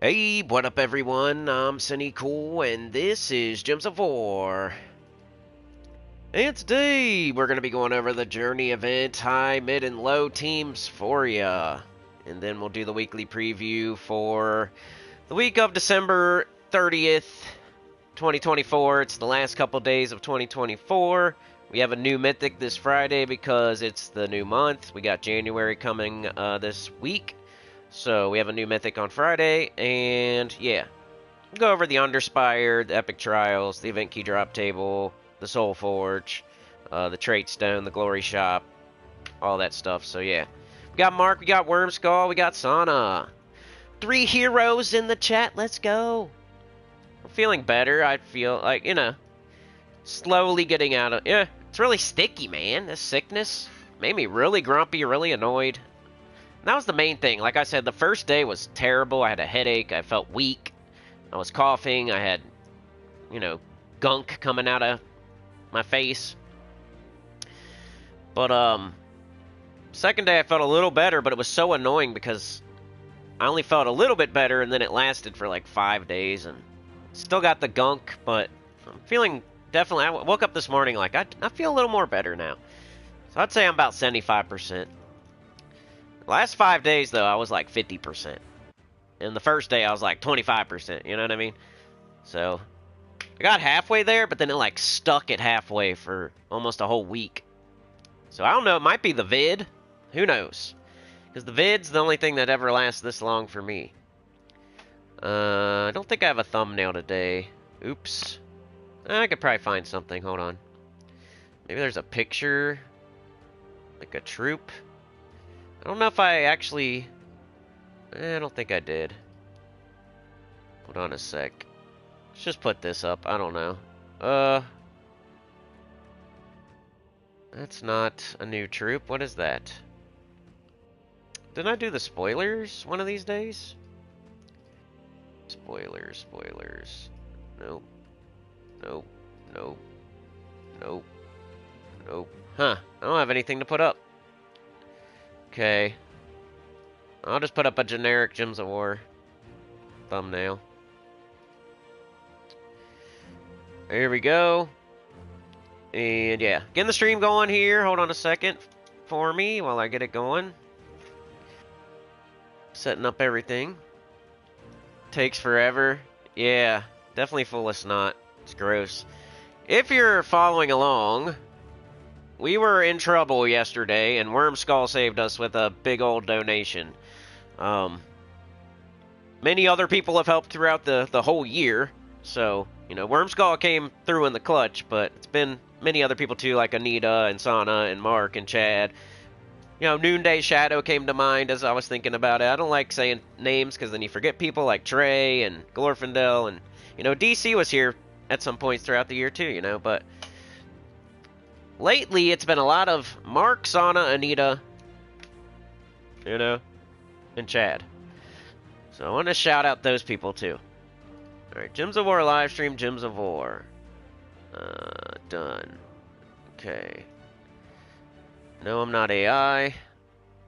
Hey, what up everyone? I'm Sinnycool, and this is Gems of War. And today, we're going to be going over the Journey event, high, mid, and low teams for ya. And then we'll do the weekly preview for the week of December 30th, 2024. It's the last couple days of 2024. We have a new mythic this Friday because it's the new month. We got January coming this week. So we have a new mythic on Friday, and yeah, we'll go over the Underspire, the Epic Trials, the Event Key Drop Table, the Soul Forge, the TRAISTONE, the Glory Shop, all that stuff. So yeah, we got Mark, we got Wormskull, we got Sana. 3 heroes in the chat, let's go. I'm feeling better. I feel like, slowly getting out of, it's really sticky, man. This sickness made me really grumpy, really annoyed. That was the main thing. Like I said, the first day was terrible. I had a headache. I felt weak. I was coughing. I had, gunk coming out of my face. But, second day I felt a little better, but it was so annoying because I only felt a little bit better, and then it lasted for like 5 days, and still got the gunk, but I'm feeling definitely... I woke up this morning like, I feel a little more better now. So I'd say I'm about 75%. Last 5 days, though, I was like 50%. And the first day, I was like 25%. You know what I mean? So, I got halfway there, but then it like stuck at halfway for almost a whole week. So, I don't know. It might be the vid. Who knows? Because the vid's the only thing that ever lasts this long for me. I don't think I have a thumbnail today. Oops. I could probably find something. Hold on. Maybe there's a picture. Like a troop. I don't know if I actually... I don't think I did. Hold on a sec. Let's just put this up. I don't know. That's not a new troop. What is that? Didn't I do the spoilers one of these days? Spoilers. Nope. Nope. Huh. I don't have anything to put up. Okay. I'll just put up a generic Gems of War thumbnail. There we go. And yeah, getting the stream going here. Hold on a second for me while I get it going. Setting up everything. Takes forever. Yeah, definitely full of snot. It's gross. If you're following along... We were in trouble yesterday, and Wormskull saved us with a big old donation. Many other people have helped throughout the whole year, so, Wormskull came through in the clutch, but it's been many other people too, like Anita and Sana and Mark and Chad. Noonday Shadow came to mind as I was thinking about it. I don't like saying names because then you forget people like Trey and Glorfindel, and, DC was here at some points throughout the year too, but... Lately, it's been a lot of Mark, Sana, Anita, and Chad. So I want to shout out those people, too. Alright, Gems of War livestream, Gems of War. Done. Okay. No, I'm not AI.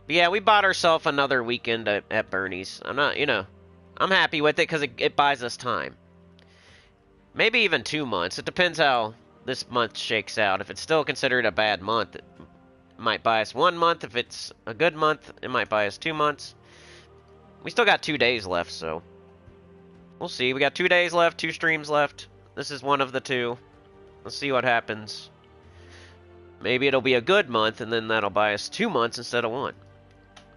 But yeah, we bought ourselves another weekend at Bernie's. I'm not, I'm happy with it because it buys us time. Maybe even 2 months. It depends how... this month shakes out. If it's still considered a bad month, it might buy us 1 month. If it's a good month, it might buy us 2 months. We still got 2 days left, so we'll see. We got 2 days left, 2 streams left. This is one of the 2. Let's see what happens. Maybe it'll be a good month, and then that'll buy us 2 months instead of 1.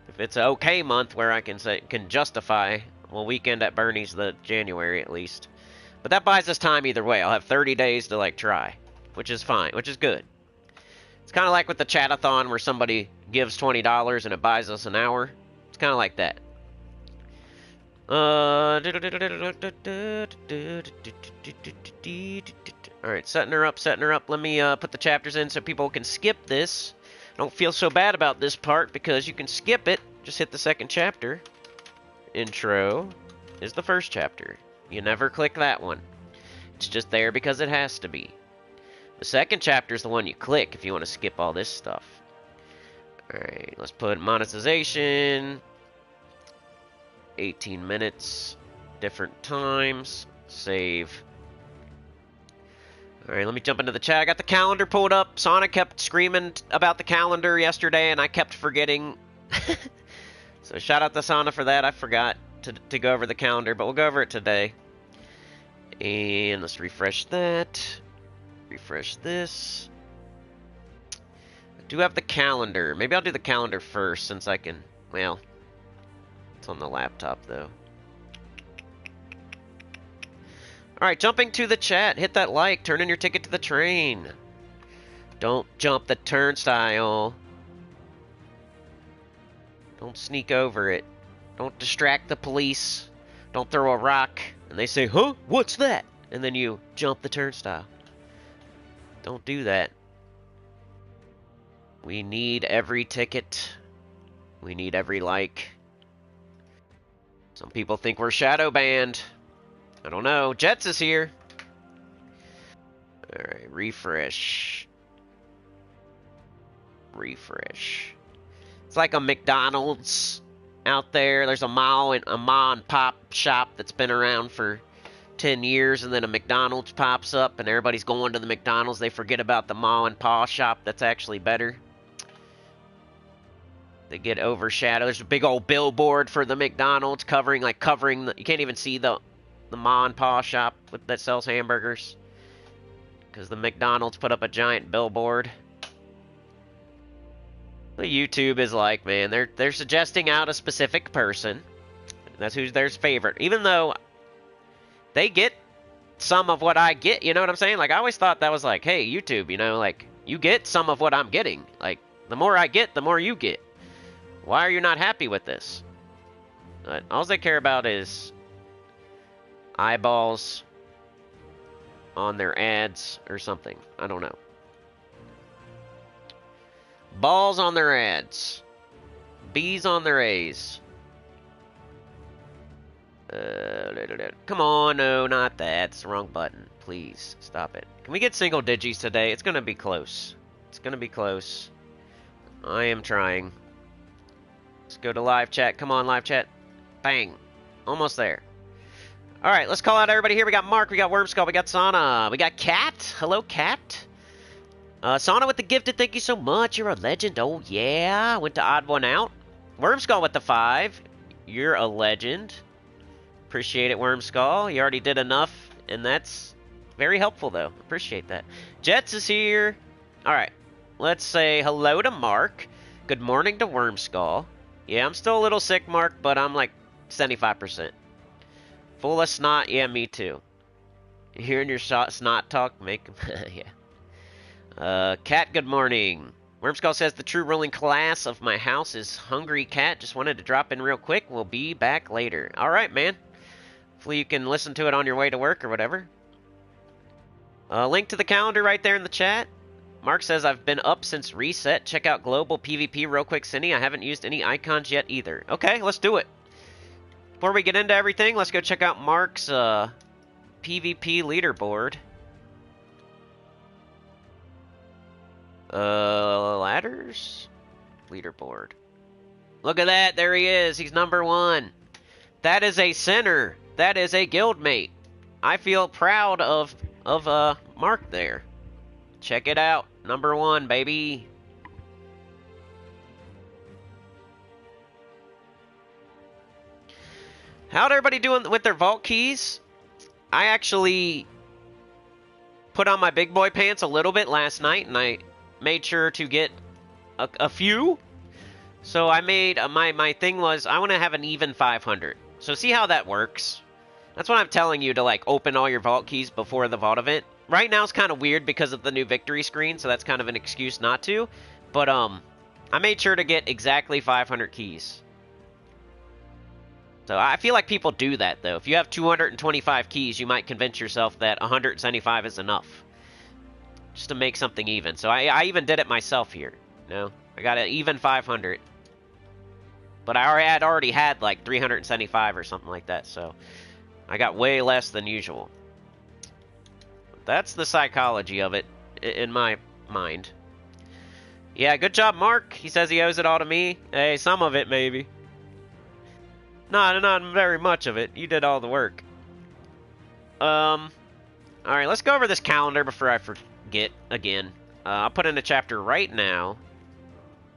If it's an okay month where I can justify, well, weekend at Bernie's the January at least. But that buys us time either way. I'll have 30 days to, try. Which is fine. Which is good. It's kind of like with the chat-a-thon where somebody gives $20 and it buys us an hour. It's kind of like that. Alright, setting her up. Let me put the chapters in so people can skip this. Don't feel so bad about this part because you can skip it. Just hit the second chapter. Intro is the first chapter. You never click that one. It's just there because it has to be. The second chapter is the one you click if you want to skip all this stuff. Alright, let's put monetization. 18 minutes. different times. Save. Alright, let me jump into the chat. I got the calendar pulled up. Sonic kept screaming about the calendar yesterday, and I kept forgetting. So shout out to Sana for that. I forgot to go over the calendar, but we'll go over it today. And let's refresh that. Refresh this. I do have the calendar. Maybe I'll do the calendar first, since I can... Well, it's on the laptop, though. Alright, jumping to the chat. Hit that like. Turn in your ticket to the train. Don't jump the turnstile. Don't sneak over it. Don't distract the police. Don't throw a rock. And they say, huh? What's that? And then you jump the turnstile. Don't do that. We need every ticket. We need every like. Some people think we're shadow banned. I don't know. Jets is here. Alright, refresh. Refresh. It's like a McDonald's out there. There's a ma and pop shop that's been around for 10 years, and then a McDonald's pops up, and everybody's going to the McDonald's. They forget about the ma and pa shop that's actually better. They get overshadowed. There's a big old billboard for the McDonald's covering the... You can't even see the ma and pa shop that sells hamburgers, because the McDonald's put up a giant billboard. The YouTube is like, man, they're suggesting out a specific person. That's who's their favorite. Even though they get some of what I get, you know what I'm saying? Like, I always thought that was like, hey, YouTube, you know, like, you get some of what I'm getting. Like, the more I get, the more you get. Why are you not happy with this? But all they care about is eyeballs on their ads or something. I don't know. Balls on their ads. B's on their A's. Come on, no, not that. It's the wrong button. Please, stop it. Can we get single digits today? It's going to be close. It's going to be close. I am trying. Let's go to live chat. Come on, live chat. Bang. Almost there. Alright, let's call out everybody here. We got Mark, we got Wormskull, we got Sana, we got Cat. Hello, Cat. Sana with the gifted, thank you so much. You're a legend. Oh, yeah. Went to odd one out. Wormskull with the 5. You're a legend. Appreciate it, Wormskull. You already did enough, and that's very helpful, though. Appreciate that. Jets is here. Alright. Let's say hello to Mark. Good morning to Wormskull. Yeah, I'm still a little sick, Mark, but I'm like 75%. Full of snot. Yeah, me too. Hearing your snot talk, make... yeah. Cat, good morning. Wormskull says, the true ruling class of my house is Hungry Cat. Just wanted to drop in real quick. We'll be back later. Alright, man. Hopefully you can listen to it on your way to work or whatever. Link to the calendar right there in the chat. Mark says, I've been up since reset. Check out Global PvP real quick, Cinny. I haven't used any icons yet either. Okay, let's do it. Before we get into everything, let's go check out Mark's PvP leaderboard. Ladders? Leaderboard. Look at that. There he is. He's number 1. That is a sinner. That is a guildmate. I feel proud of Mark there. Check it out. Number 1, baby. How'd everybody doing with their vault keys? I actually put on my big boy pants a little bit last night, and I made sure to get a few. So I made my thing was I want to have an even 500. So see how that works. That's what I'm telling you, to like open all your vault keys before the vault event. Right now it's kind of weird because of the new victory screen, so that's kind of an excuse not to. But I made sure to get exactly 500 keys. So I feel like people do that though. If you have 225 keys, you might convince yourself that 175 is enough, just to make something even. So I even did it myself here. You know, I got an even 500, but I had already had like 375 or something like that. So I got way less than usual. That's the psychology of it in my mind. Yeah, good job, Mark. He says he owes it all to me. Hey, some of it maybe. Not very much of it. You did all the work. Alright, let's go over this calendar before I forget again. I'll put in a chapter right now.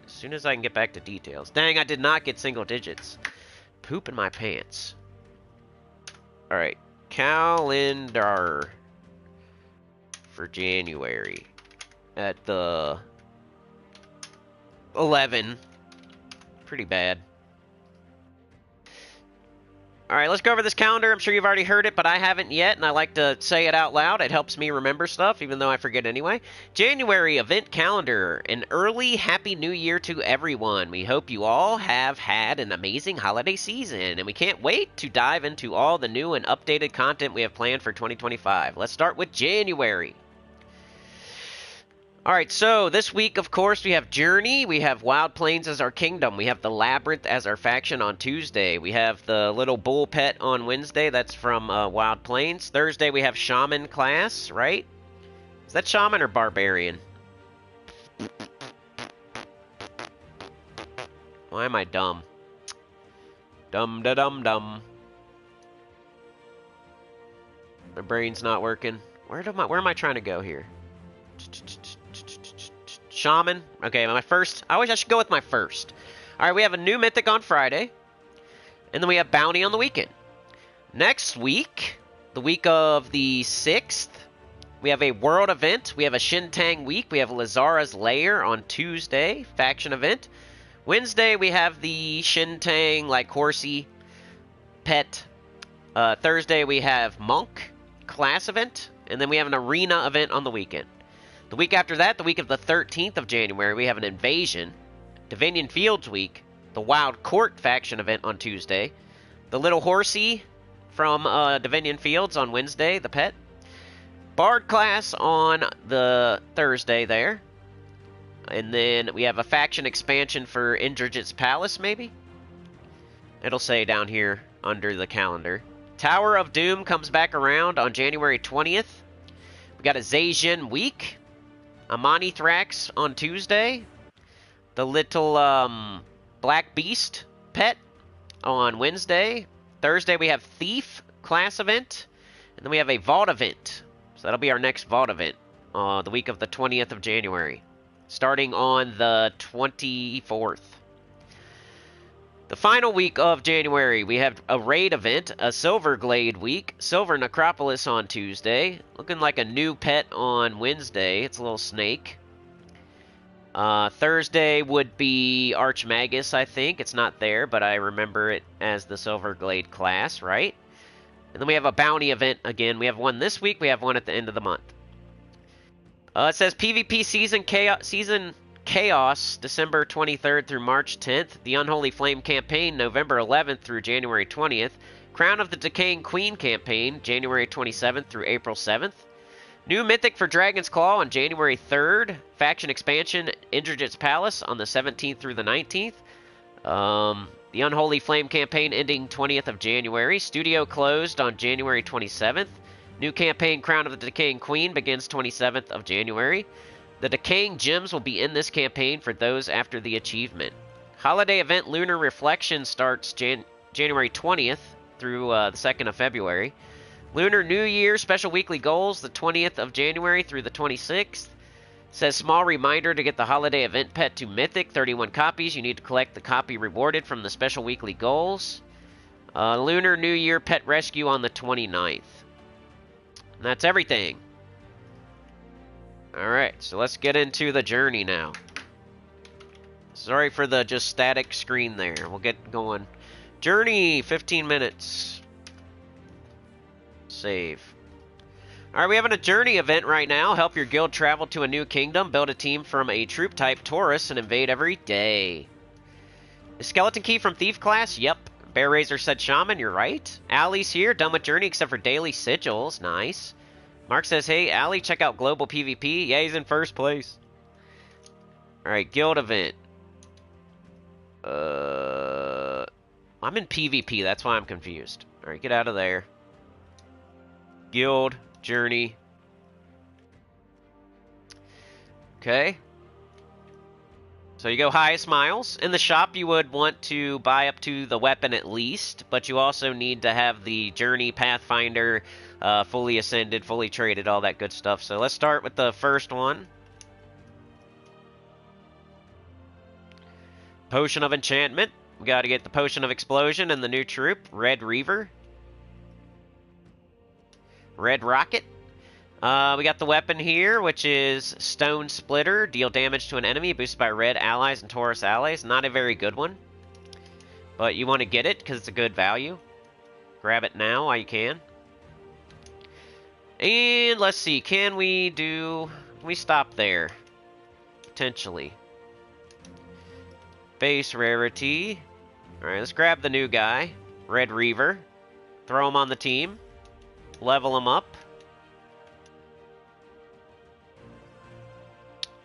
As soon as I can get back to details. Dang, I did not get single digits. Poop in my pants. Alright, calendar for January at the 11. Pretty bad. Alright, let's go over this calendar. I'm sure you've already heard it, but I haven't yet, and I like to say it out loud. It helps me remember stuff, even though I forget anyway. January event calendar. An early Happy New Year to everyone. We hope you all have had an amazing holiday season, and we can't wait to dive into all the new and updated content we have planned for 2025. Let's start with January. Alright, so this week, of course, we have Journey, we have Wild Plains as our kingdom, we have the Labyrinth as our faction on Tuesday, we have the little bull pet on Wednesday, that's from Wild Plains. Thursday, we have Shaman class, right? Is that Shaman or Barbarian? Why am I dumb? Dum-da-dum-dum. My brain's not working. Where am I trying to go here? Shaman. Okay, my first. I should go with my first. Alright, we have a new mythic on Friday. And then we have bounty on the weekend. Next week, the week of the 6th, we have a world event. We have a Shintang week. We have Lazara's Lair on Tuesday, faction event. Wednesday, we have the Shintang, like, horsey pet. Thursday, we have Monk class event. And then we have an arena event on the weekend. The week after that, the week of the 13th of January, we have an Invasion, Divinion Fields week, the Wild Court faction event on Tuesday, the Little Horsey from Divinion Fields on Wednesday, the pet, Bard class on the Thursday there, and then we have a faction expansion for Indrajit's Palace, maybe? It'll say down here under the calendar. Tower of Doom comes back around on January 20th. We got a Zaijin week. Amani Thrax on Tuesday. The little Black Beast pet on Wednesday. Thursday we have Thief class event. And then we have a Vault event. So that'll be our next Vault event. The week of the 20th of January. Starting on the 24th. The final week of January, we have a raid event, a Silverglade week, Silver Necropolis on Tuesday, looking like a new pet on Wednesday. It's a little snake. Thursday would be Archmagus, I think. It's not there, but I remember it as the Silverglade class, right? And then we have a bounty event again. We have one this week. We have one at the end of the month. It says PvP Season Chaos, December 23rd through March 10th. The Unholy Flame campaign, November 11th through January 20th. Crown of the Decaying Queen campaign, January 27th through April 7th. New Mythic for Dragon's Claw on January 3rd. Faction expansion, Indrajit's Palace on the 17th through the 19th. The Unholy Flame campaign ending 20th of January. Studio closed on January 27th. New campaign, Crown of the Decaying Queen, begins 27th of January. The Decaying Gems will be in this campaign for those after the achievement. Holiday event Lunar Reflection starts January 20th through the 2nd of February. Lunar New Year special weekly goals the 20th of January through the 26th. Says small reminder to get the holiday event pet to Mythic, 31 copies. You need to collect the copy rewarded from the special weekly goals. Lunar New Year pet rescue on the 29th. And that's everything. Alright, so let's get into the journey now. Sorry for the just static screen there. We'll get going. Journey, 15 minutes. Save. Alright, we have a journey event right now. Help your guild travel to a new kingdom. Build a team from a troop type Taurus and invade every day. The skeleton key from Thief class? Yep. Bear Razor said Shaman, you're right. Allie's here, done with journey except for daily sigils. Nice. Mark says, hey, Allie, check out Global PvP. Yeah, he's in first place. Alright, guild event. I'm in PvP, that's why I'm confused. Alright, get out of there. Guild, journey. Okay. So you go highest miles. In the shop, you would want to buy up to the weapon at least, but you also need to have the Journey, Pathfinder, fully ascended, fully traded, all that good stuff. So let's start with the first one. Potion of Enchantment. We got to get the Potion of Explosion and the new troop, Red Reaver. Red Rocket. We got the weapon here, which is Stone Splitter. Deal damage to an enemy, boosted by red allies and Taurus allies. Not a very good one, but you want to get it because it's a good value. Grab it now while you can. And let's see, can we stop there? Potentially. Base rarity. Alright, let's grab the new guy, Red Reaver. Throw him on the team. Level him up.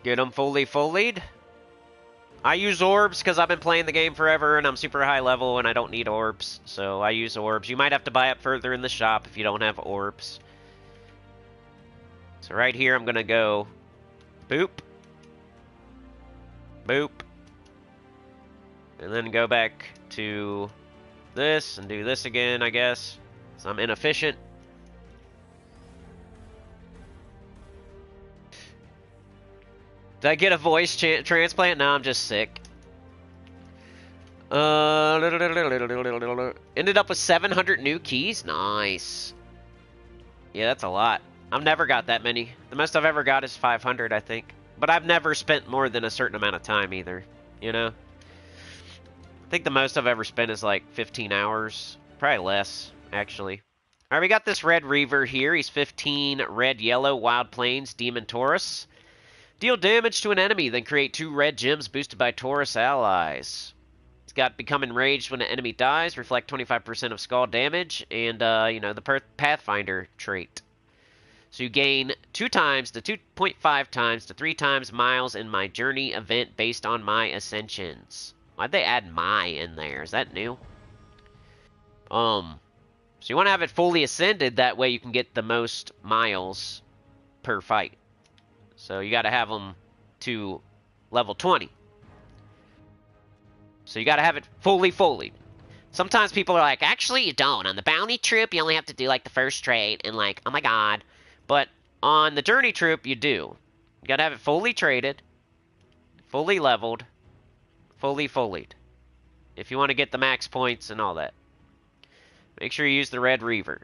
Get them fullied. I use orbs because I've been playing the game forever and I'm super high level and I don't need orbs. So I use orbs. You might have to buy up further in the shop if you don't have orbs. So right here I'm going to go boop. Boop. And then go back to this and do this again, I guess. So I'm inefficient. Did I get a voice transplant? No, I'm just sick. Ended up with 700 new keys? Nice. Yeah, that's a lot. I've never got that many. The most I've ever got is 500, I think. But I've never spent more than a certain amount of time either, you know? I think the most I've ever spent is like 15 hours. Probably less, actually. Alright, we got this Red Reaver here. He's 15 red-yellow Wild Plains Demon Taurus. Deal damage to an enemy, then create 2 red gems boosted by Taurus allies. It's got Become Enraged when an enemy dies, reflect 25% of skull damage, and, you know, the Pathfinder trait. So you gain 2 times to 2.5 times to 3 times miles in my journey event based on my ascensions. Why'd they add my in there? Is that new? So you want to have it fully ascended, that way you can get the most miles per fight. So you got to have them to level 20. So you got to have it fully. Sometimes people are like, actually you don't. On the bounty troop, you only have to do like the first trait and like, oh my god. But on the journey troop, you do. You got to have it fully traded, fully leveled, fully. If you want to get the max points and all that. Make sure you use the Red Reaver.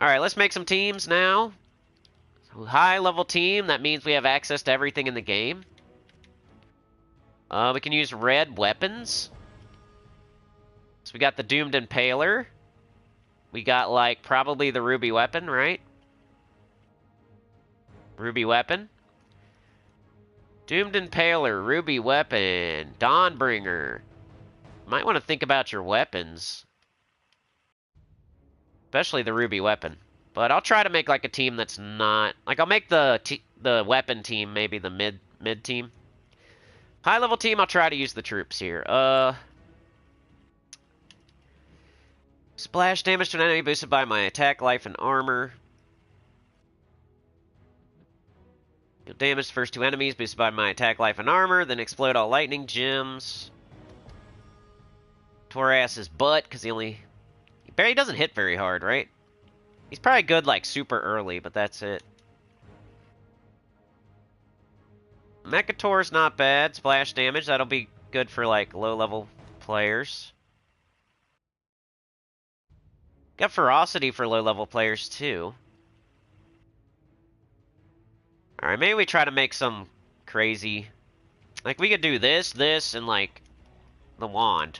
Alright, let's make some teams now. High level team, that means we have access to everything in the game. We can use red weapons. So we got the Doomed Impaler. We got like probably the Ruby Weapon, right? Ruby Weapon. Doomed Impaler, Ruby Weapon, Dawnbringer. Might want to think about your weapons. Especially the Ruby Weapon. But I'll try to make like a team that's not... Like I'll make the weapon team maybe the mid team. High level team, I'll try to use the troops here. Splash damage to an enemy boosted by my attack, life, and armor. Deal damage to first 2 enemies boosted by my attack, life, and armor. Then explode all lightning gems. Toras's butt, because he doesn't hit very hard, right? He's probably good, like, super early, but that's it. Mechator's not bad. Splash damage, that'll be good for, like, low-level players. Got Ferocity for low-level players, too. Alright, maybe we try to make some crazy... Like, we could do this, and, like, the wand.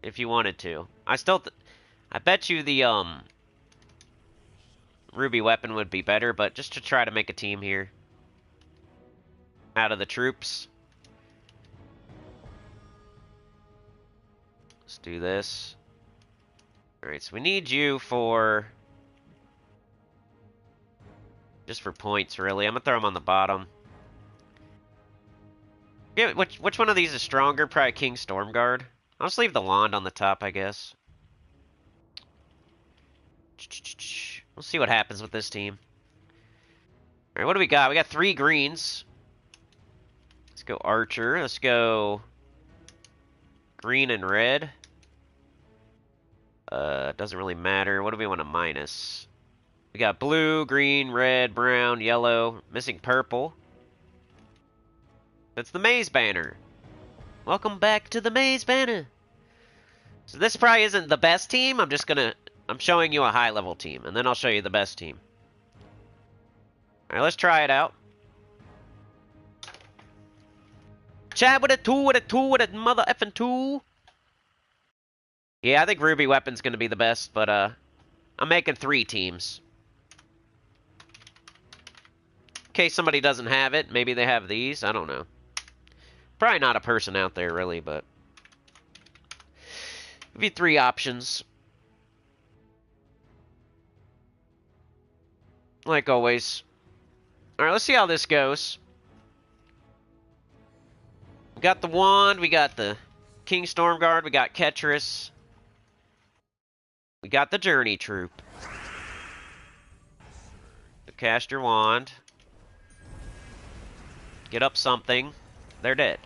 If you wanted to. I bet you the, Ruby Weapon would be better, but just to try to make a team here. Out of the troops. Let's do this. Alright, so we need you for... Just for points, really. I'm gonna throw them on the bottom. Yeah, which one of these is stronger? Probably King Stormguard. I'll just leave the wand on the top, I guess. We'll see what happens with this team. Alright, what do we got? We got 3 greens. Let's go Archer. Let's go green and red. Doesn't really matter. What do we want to minus? We got blue, green, red, brown, yellow. Missing purple. That's the maze banner. Welcome back to the maze banner. So this probably isn't the best team. I'm showing you a high level team, and then I'll show you the best team. Alright, let's try it out. Chad with a 2, with a 2, with a mother effing 2. Yeah, I think Ruby Weapon's gonna be the best, but I'm making 3 teams. In case somebody doesn't have it, maybe they have these, I don't know. Probably not a person out there, really, but... Give you 3 options. Like always. Alright, let's see how this goes. We got the Wand, we got the King Stormguard, we got Ketris. We got the Journey Troop. So cast your Wand. Get up something. They're dead.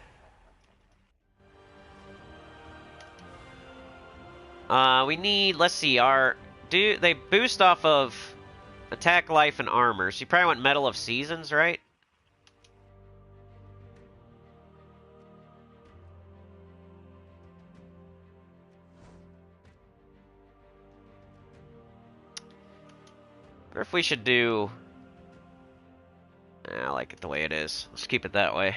We need, let's see, they boost off of attack, life, and armor. So you probably want Medal of Seasons, right? Or if we should do... I like it the way it is. Let's keep it that way.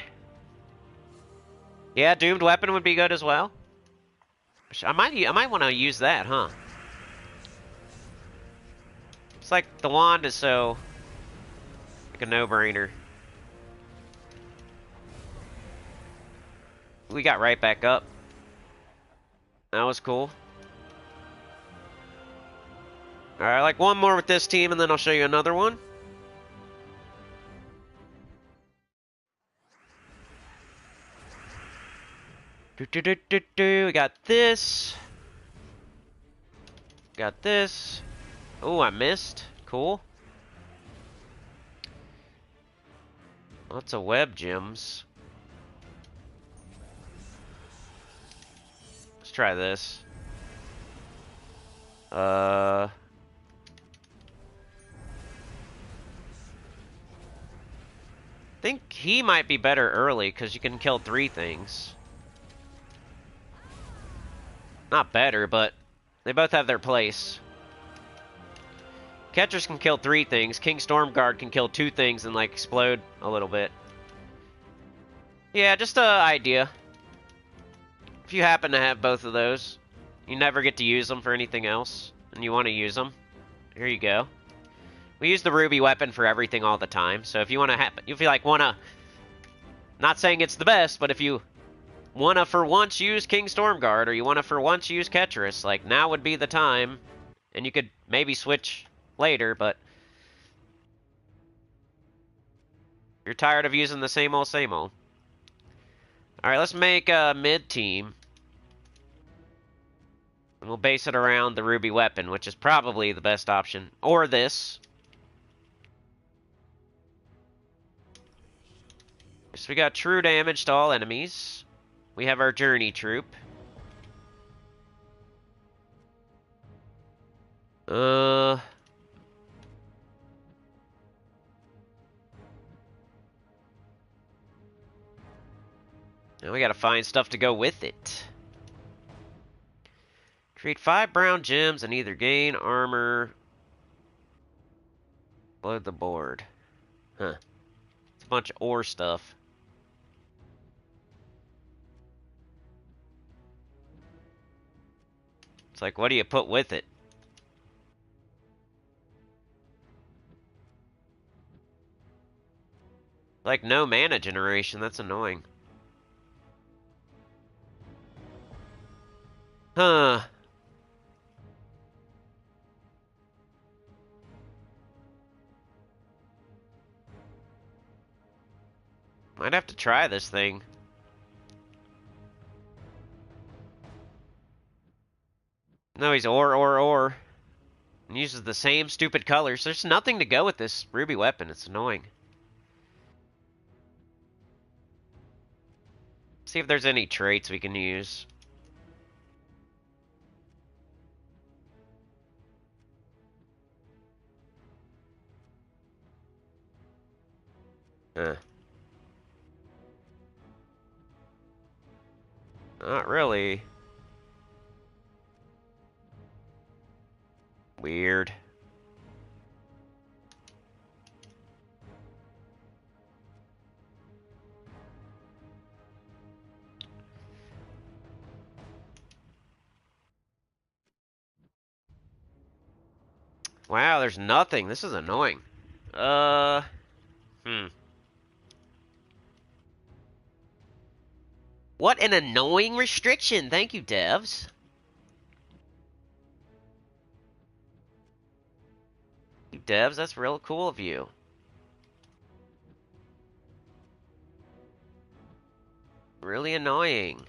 Yeah, Doomed Weapon would be good as well. I might want to use that, huh? It's like the Wand is so... like a no-brainer. We got right back up. That was cool. Alright, like one more with this team, and then I'll show you another one. We got this. Got this. Oh, I missed. Cool. Lots of web gems. Let's try this. I think he might be better early because you can kill 3 things. Not better, but they both have their place. Ketris can kill 3 things. King Stormguard can kill 2 things and like explode a little bit. Yeah, just an idea. If you happen to have both of those, you never get to use them for anything else, and you want to use them, here you go. We use the Ruby Weapon for everything all the time, so if you want to if you like want to, not saying it's the best, but if you want to for once use King Stormguard, or you want to for once use Ketris, like now would be the time, and you could maybe switch later, but you're tired of using the same old, same old. Alright, let's make a mid-team. And we'll base it around the Ruby Weapon, which is probably the best option. Or this. So we got true damage to all enemies. We have our Journey Troop. Now we gotta find stuff to go with it. Create 5 brown gems and either gain armor. Load the board. Huh. It's a bunch of ore stuff. It's like, what do you put with it? Like, no mana generation. That's annoying. Huh. Might have to try this thing. No, he's ore. And uses the same stupid colors. There's nothing to go with this Ruby Weapon. It's annoying. See if there's any traits we can use. Not really. Weird. Wow, there's nothing. This is annoying. What an annoying restriction. Thank you, devs. You devs, that's real cool of you. Really annoying.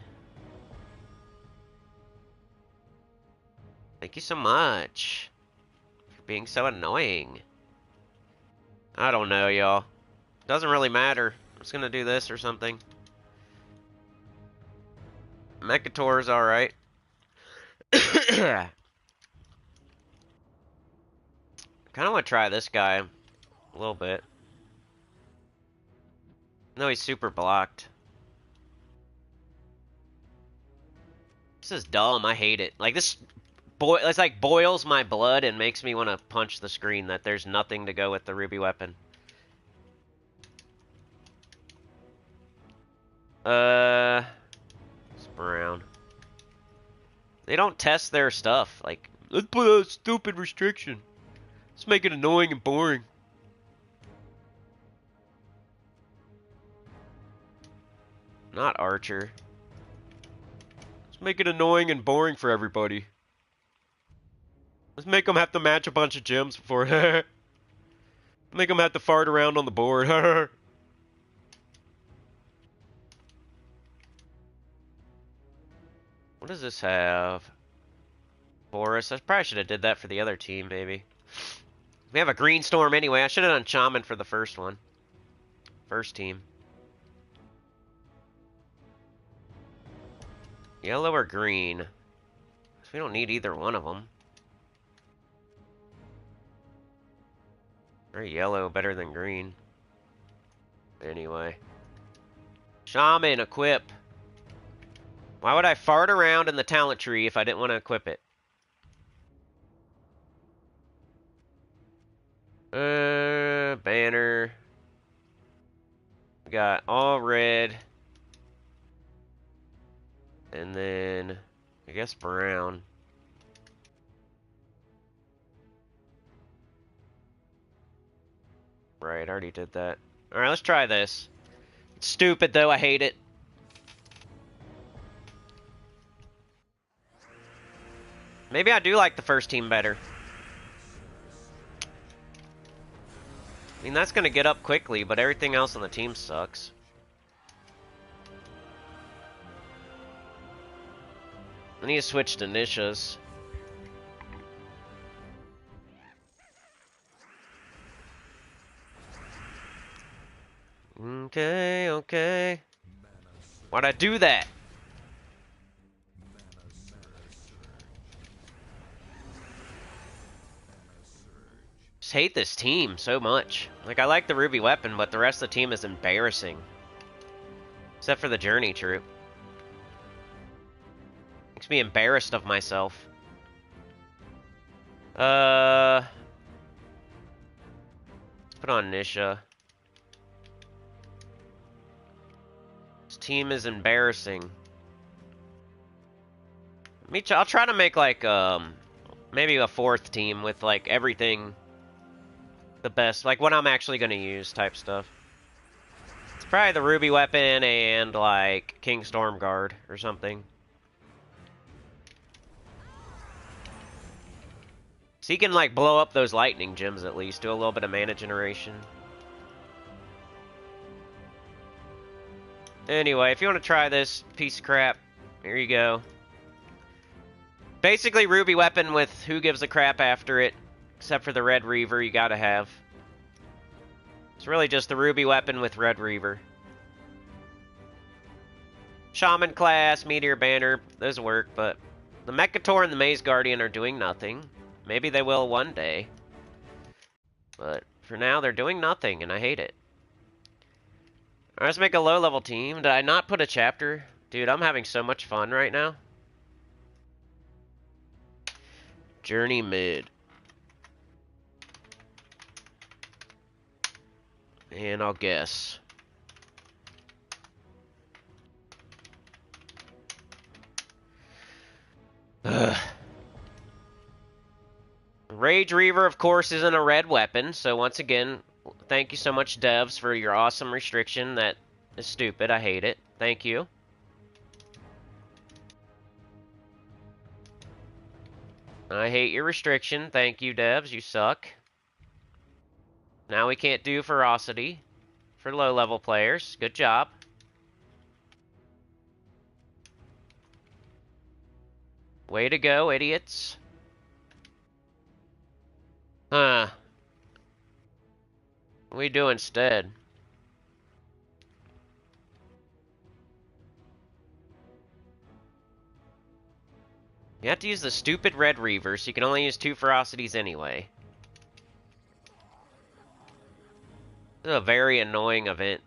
Thank you so much for being so annoying. I don't know, y'all. Doesn't really matter. I'm just gonna do this or something. Mechator's alright. Kinda wanna try this guy a little bit. No, he's super blocked. This is dumb. I hate it. Like, this it's like boils my blood and makes me want to punch the screen that there's nothing to go with the ruby weapon. It's brown. They don't test their stuff. Like, let's put a stupid restriction. Let's make it annoying and boring. Not Archer. Let's make it annoying and boring for everybody. Let's make them have to match a bunch of gems before. Make them have to fart around on the board. What does this have? Boris. I probably should have did that for the other team, maybe. We have a green storm anyway. I should have done shaman for the first one. First team. Yellow or green? We don't need either one of them. Or yellow better than green. Anyway. Shaman, equip. Why would I fart around in the talent tree if I didn't want to equip it? Banner. We got all red. And then, I guess brown. Right, I already did that. Alright, let's try this. It's stupid though, I hate it. Maybe I do like the first team better. I mean, that's gonna get up quickly, but everything else on the team sucks. I need to switch to Nisha's. Okay, okay. Why'd I do that? Just hate this team so much. Like, I like the ruby weapon, but the rest of the team is embarrassing. Except for the journey troop. Makes me embarrassed of myself. Let's put on Nisha. This team is embarrassing. I'll try to make like maybe a fourth team with like everything the best, like what I'm actually gonna use type stuff. It's probably the ruby weapon and like King Stormguard or something. So you can like blow up those lightning gems at least, do a little bit of mana generation. Anyway, if you want to try this piece of crap, here you go. Basically ruby weapon with who gives a crap after it, except for the red reaver you gotta have. It's really just the ruby weapon with red reaver. Shaman class, Meteor Banner, those work, but the Mechator and the Maze Guardian are doing nothing. Maybe they will one day. But for now, they're doing nothing, and I hate it. Alright, let's make a low-level team. Did I not put a chapter? Dude, I'm having so much fun right now. Journey mid. And I'll guess. Ugh. Rage Reaver, of course, isn't a red weapon, so once again, thank you so much, devs, for your awesome restriction. That is stupid. I hate it. Thank you. I hate your restriction. Thank you, devs. You suck. Now we can't do ferocity for low-level players. Good job. Way to go, idiots. Huh. What we do instead? You have to use the stupid Red Reaver, so you can only use 2 ferocities anyway. This is a very annoying event.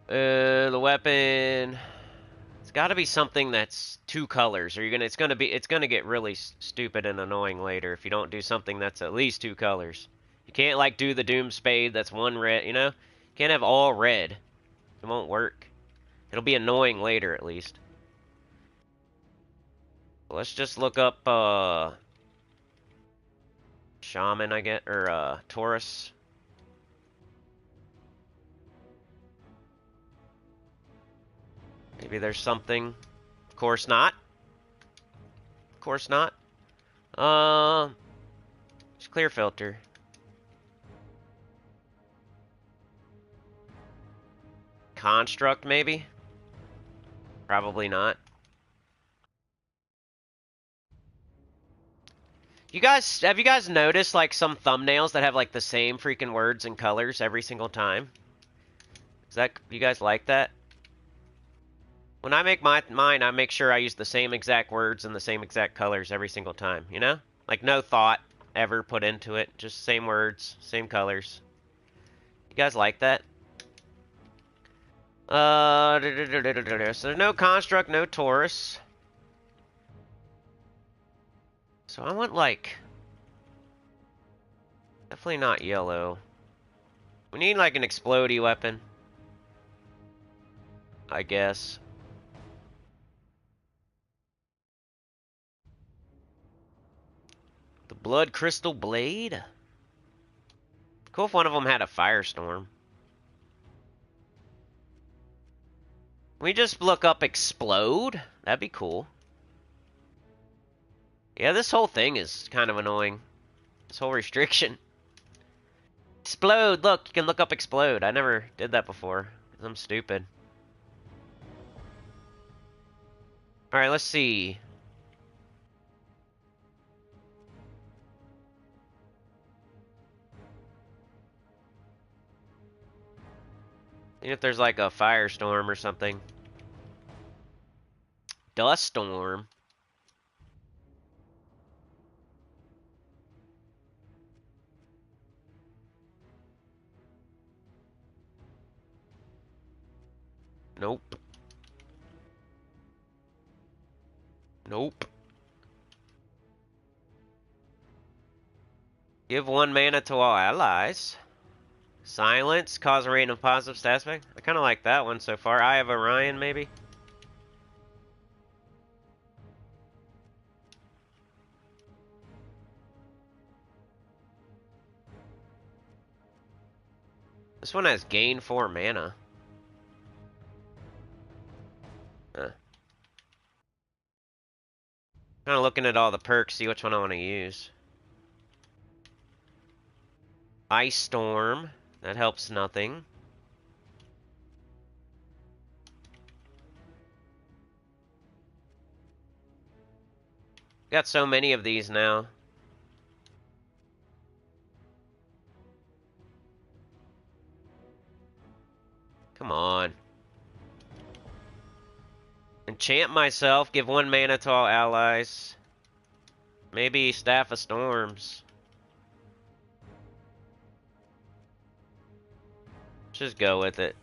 The weapon... It's got to be something that's 2 colors, or it's gonna get really stupid and annoying later if you don't do something that's at least 2 colors. You can't like do the Doom Spade that's 1 red, you know? You can't have all red. It won't work. It'll be annoying later, at least. Let's just look up Shaman, I get, or Taurus. Maybe there's something. Of course not. Of course not. Just clear filter. Construct, maybe? Probably not. Have you guys noticed like some thumbnails that have like the same freaking words and colors every single time? You guys like that? When I make mine, I make sure I use the same exact words and the same exact colors every single time, you know? Like no thought ever put into it, just same words, same colors. You guys like that? So there's no construct, no Taurus. So I want like... Definitely not yellow. We need like an explodey weapon. I guess. The Blood Crystal Blade? Cool if one of them had a Firestorm. We just look up Explode? That'd be cool. Yeah, this whole thing is kind of annoying. This whole restriction. Explode! Look, you can look up Explode. I never did that before. I'm stupid. Alright, let's see. See if there's like a Firestorm or something. Dust Storm. Nope. Nope. Give 1 mana to all allies. Silence, cause a rating of positive stat effect. I kind of like that one so far. Eye of Orion, maybe. This one has gain 4 mana. Huh. Kind of looking at all the perks, see which one I want to use. Ice Storm. That helps nothing. Got so many of these now. Come on. Enchant myself, give 1 mana to all allies. Maybe Staff of Storms. Just go with it.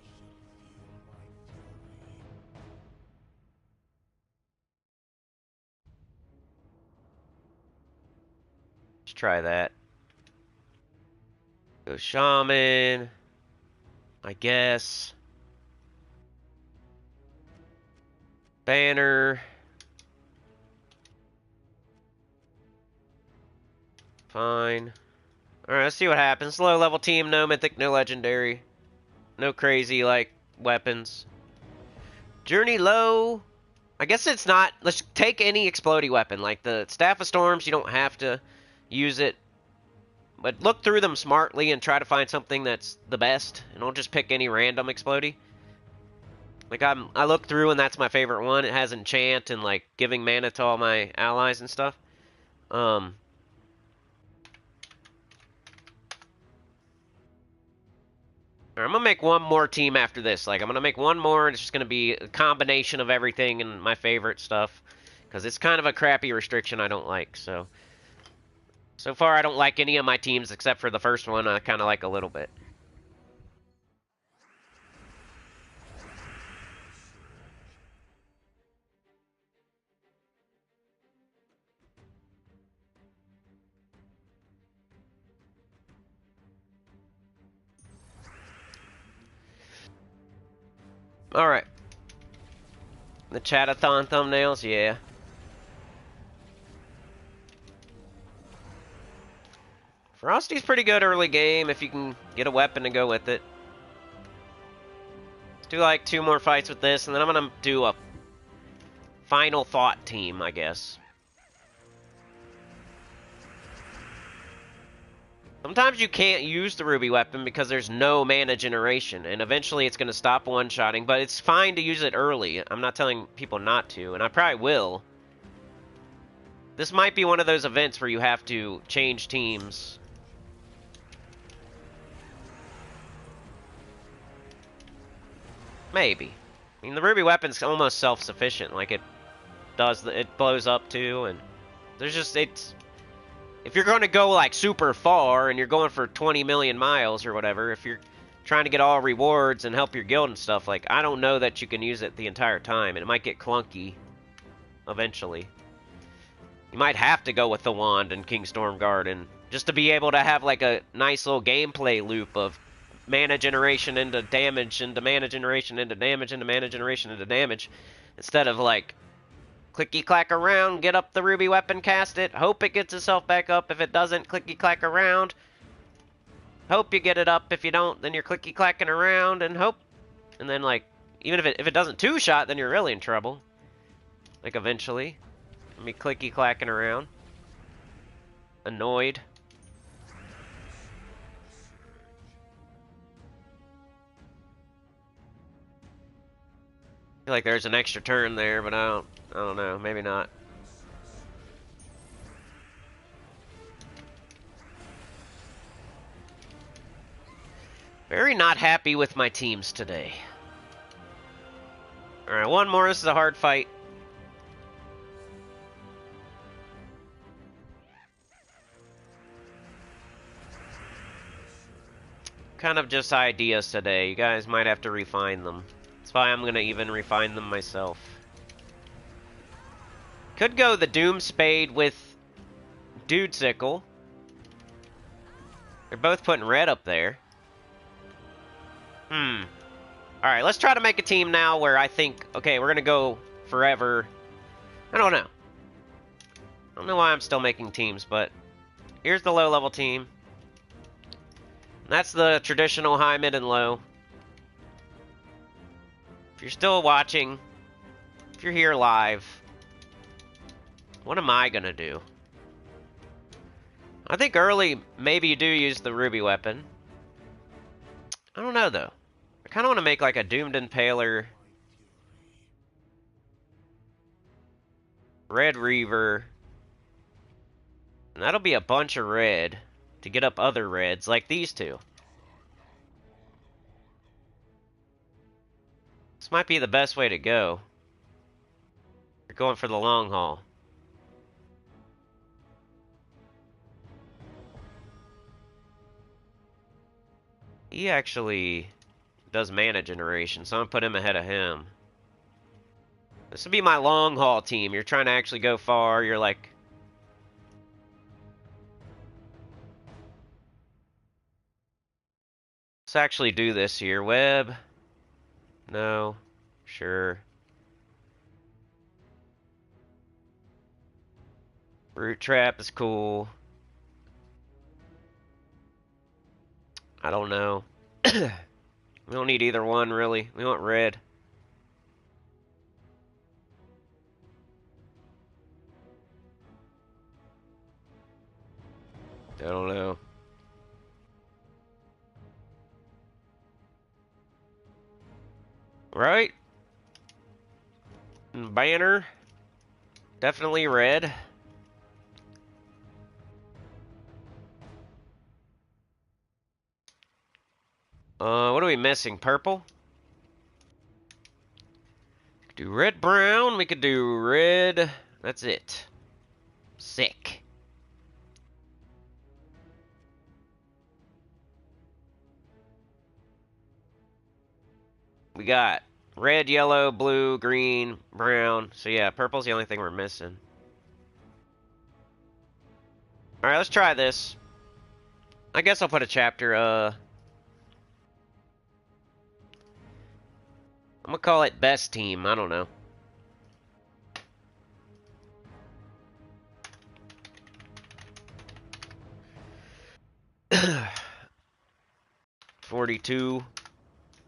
Let's try that. Go Shaman. I guess. Banner. Fine. Alright, let's see what happens. Low level team, no mythic, no legendary. No crazy, like, weapons. Journey low. I guess it's not. Let's take any explodey weapon. Like the Staff of Storms, you don't have to use it. But look through them smartly and try to find something that's the best. And don't just pick any random explodey. Like I look through and that's my favorite one. It has enchant and like giving mana to all my allies and stuff. I'm gonna make one more team after this. Like I'm gonna make one more and it's just gonna be a combination of everything and my favorite stuff. Because it's kind of a crappy restriction I don't like, so far I don't like any of my teams except for the first one I kinda like a little bit. Alright. The chatathon thumbnails, yeah. Frosty's pretty good early game if you can get a weapon to go with it. Let's do like 2 more fights with this, and then I'm gonna do a final thought team, I guess. Sometimes you can't use the ruby weapon because there's no mana generation, and eventually it's going to stop one-shotting, but it's fine to use it early. I'm not telling people not to, and I probably will. This might be one of those events where you have to change teams. Maybe. I mean, the ruby weapon's almost self-sufficient. Like, it blows up too, and there's just, if you're going to go, like, super far, and you're going for 20 million miles or whatever, if you're trying to get all rewards and help your guild and stuff, like, I don't know that you can use it the entire time, and it might get clunky eventually. You might have to go with the wand in Kingstorm Garden, just to be able to have, like, a nice little gameplay loop of mana generation into damage, into mana generation into damage, into mana generation into damage, instead of, like, clicky-clack around, get up the ruby weapon, cast it, hope it gets itself back up. If it doesn't, clicky-clack around. Hope you get it up. If you don't, then you're clicky-clacking around and hope. And then, like, even if it doesn't two-shot, then you're really in trouble. Like, eventually. I mean, clicky-clacking around. Annoyed. I feel like there's an extra turn there, but I don't know. Maybe not. Very not happy with my teams today. Alright, one more. This is a hard fight. Kind of just ideas today. You guys might have to refine them. That's why I'm going to even refine them myself. Could go the Doom Spade with Dude Sickle. They're both putting red up there. Alright, let's try to make a team now where I think, okay, we're going to go forever. I don't know. I don't know why I'm still making teams, but here's the low-level team. That's the traditional high, mid, and low. If you're still watching, if you're here live, what am I going to do? I think early, maybe you do use the ruby weapon. I don't know, though. I kind of want to make like a Doomed Impaler, Red Reaver, and that'll be a bunch of red to get up other reds, like these two. This might be the best way to go. You're going for the long haul. He actually does mana generation, so I'm gonna put him ahead of him. This would be my long haul team. You're trying to actually go far. You're like... Let's actually do this here. Web. No. Sure. Root trap is cool. I don't know. We don't need either one, really. We want red. I don't know. Right? Banner. Definitely red. What are we missing? Purple? Do red brown. We could do red. That's it. Sick. We got red, yellow, blue, green, brown. So yeah, purple's the only thing we're missing. Alright, let's try this. I guess I'll put a chapter, I'm gonna call it best team. I don't know. $42.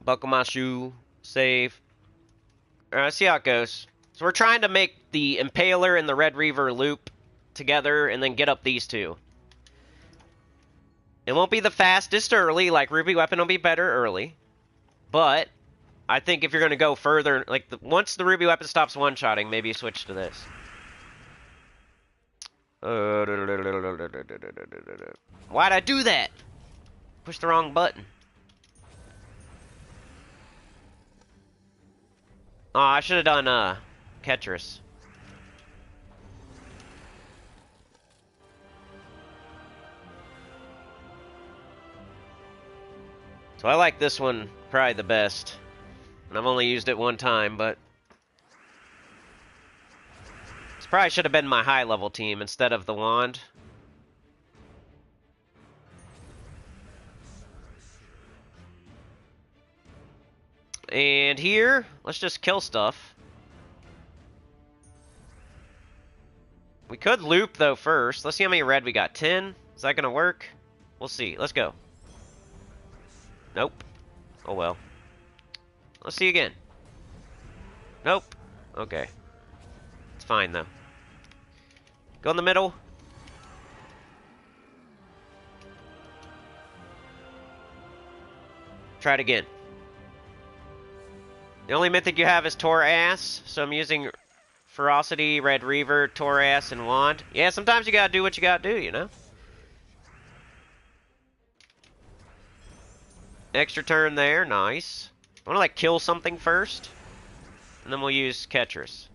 Buckle my shoe. Save. Alright, let's see how it goes. So we're trying to make the Impaler and the Red Reaver loop together and then get up these two. It won't be the fastest early, like Ruby Weapon will be better early. But I think if you're going to go further, like once the Ruby Weapon stops one-shotting, maybe you switch to this. Why'd I do that? Pushed the wrong button. Oh, I should have done, Ketris. So I like this one probably the best. And I've only used it one time, but... This probably should have been my high-level team instead of the wand. And here, let's just kill stuff. We could loop, though, first. Let's see how many red we got. 10? Is that going to work? We'll see. Let's go. Nope. Oh, well. Let's see again. Nope. Okay. It's fine, though. Go in the middle. Try it again. The only mythic you have is Torass, so I'm using Ferocity, Red Reaver, Torass, and Wand. Yeah, sometimes you gotta do what you gotta do, you know? Extra turn there, nice. I wanna, like, kill something first, and then we'll use Ketris.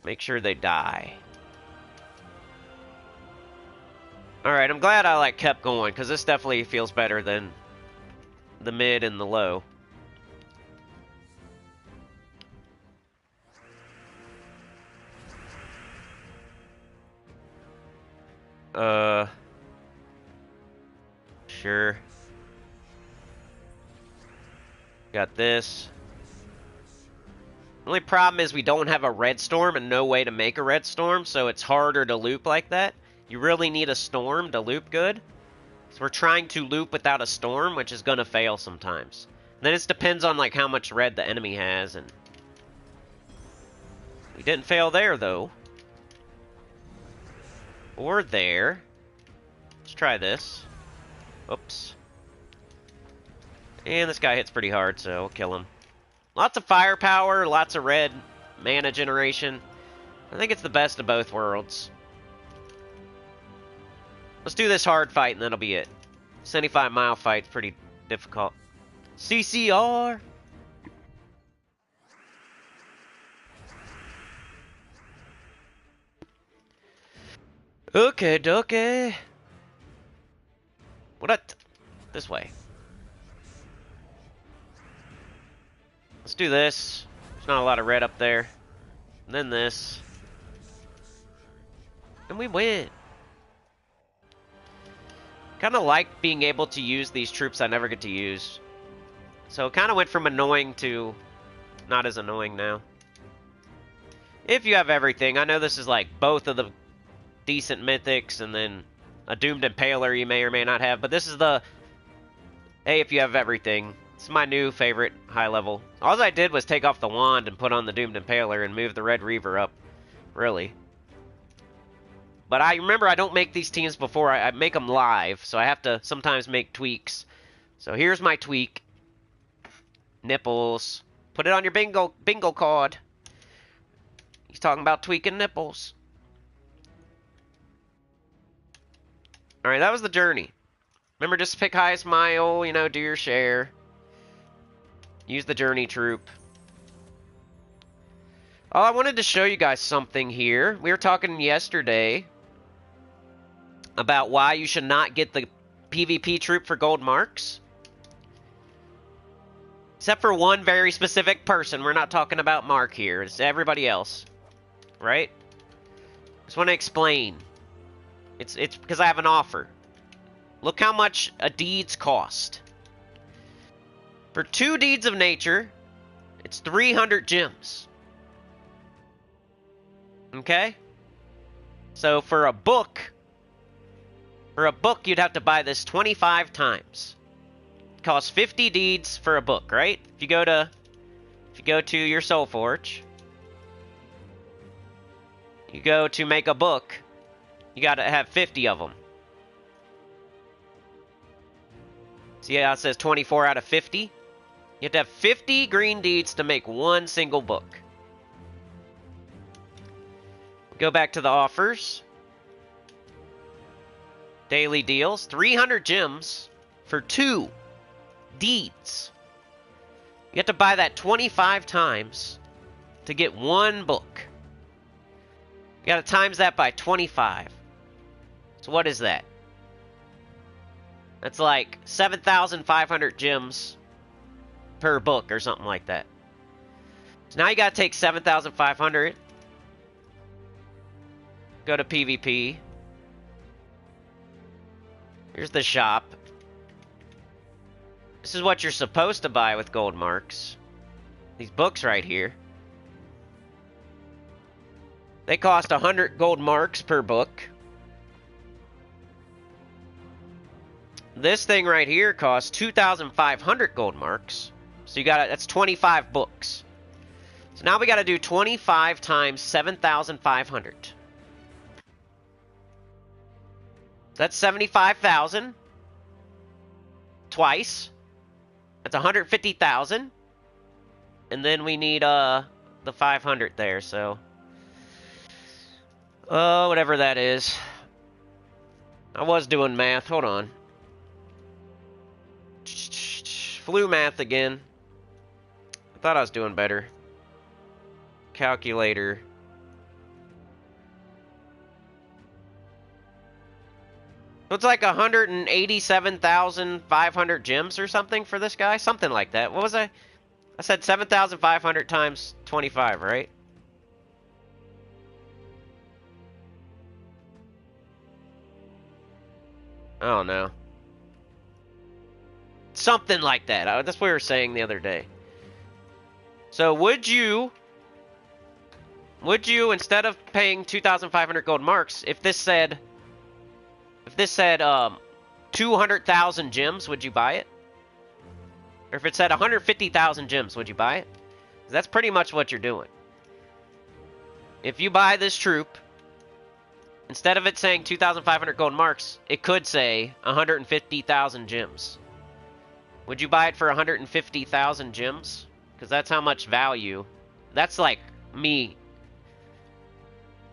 Make sure they die. Alright, I'm glad I, like, kept going, because this definitely feels better than the mid and the low. Sure. Got this. The only problem is we don't have a red storm and no way to make a red storm, so it's harder to loop like that. You really need a storm to loop good. So we're trying to loop without a storm, which is gonna fail sometimes. And then it depends on like how much red the enemy has, and we didn't fail there though. Or there. Let's try this. Oops. And this guy hits pretty hard, so we'll kill him. Lots of firepower, lots of red mana generation. I think it's the best of both worlds. Let's do this hard fight, and that'll be it. 75-mile fight's pretty difficult. CCR. Okay, dokie. What? This way. Let's do this. There's not a lot of red up there. And then this. And we win. Kind of like being able to use these troops I never get to use. So it kind of went from annoying to not as annoying now. If you have everything. I know this is like both of the decent mythics and then a Doomed Impaler you may or may not have. But this is the... Hey, if you have everything. It's my new favorite high level. All I did was take off the wand and put on the Doomed Impaler and move the Red Reaver up. Really. But I remember I don't make these teams before. I make them live, so I have to sometimes make tweaks. So here's my tweak. Nipples. Put it on your bingo card. He's talking about tweaking nipples. Alright, that was the journey. Remember, just pick highest mile, you know, do your share. Use the journey troop. Oh, I wanted to show you guys something here. We were talking yesterday about why you should not get the PvP troop for gold marks. Except for one very specific person. We're not talking about Mark here. It's everybody else. Right? Just want to explain. It's because I have an offer. Look how much a deeds cost. For 2 deeds of nature, it's 300 gems. Okay? So for a book, you'd have to buy this 25 times. It costs 50 deeds for a book, right? If you go to your Soul Forge, you go to make a book, you gotta have 50 of them. See how it says 24 out of 50? You have to have 50 green deeds to make one single book. Go back to the offers. Daily deals. 300 gems for 2 deeds. You have to buy that 25 times to get one book. You gotta times that by 25. So what is that? That's like 7,500 gems per book or something like that. So now you gotta take 7,500. Go to PvP. Here's the shop. This is what you're supposed to buy with gold marks. These books right here. They cost 100 gold marks per book. This thing right here costs 2,500 gold marks. So you got that's 25 books. So now we got to do 25 times 7,500. That's 75,000 twice. That's 150,000. And then we need the 500 there, so whatever that is. I was doing math. Hold on. Flu math again. I thought I was doing better. Calculator. So it's like 187,500 gems or something for this guy? Something like that. What was I? I said 7,500 times 25, right? I don't know. Something like that. That's what we were saying the other day. So would you, instead of paying 2,500 gold marks, if this said 200,000 gems, would you buy it? Or if it said 150,000 gems, would you buy it? 'Cause that's pretty much what you're doing. If you buy this troop, instead of it saying 2,500 gold marks, it could say 150,000 gems. Would you buy it for 150,000 gems? Because that's how much value. That's like me.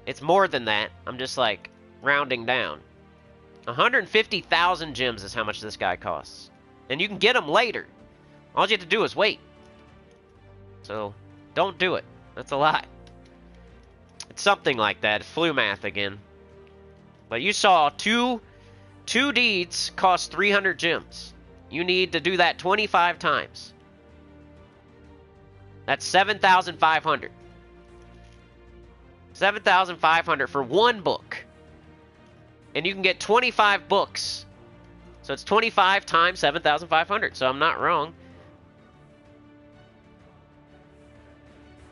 It's more than that. I'm just like rounding down. 150,000 gems is how much this guy costs. And you can get them later. All you have to do is wait. So, don't do it. That's a lot. It's something like that. Flu math again. But you saw two deeds cost 300 gems. You need to do that 25 times. That's 7,500. 7,500 for one book. And you can get 25 books. So it's 25 times 7,500. So I'm not wrong.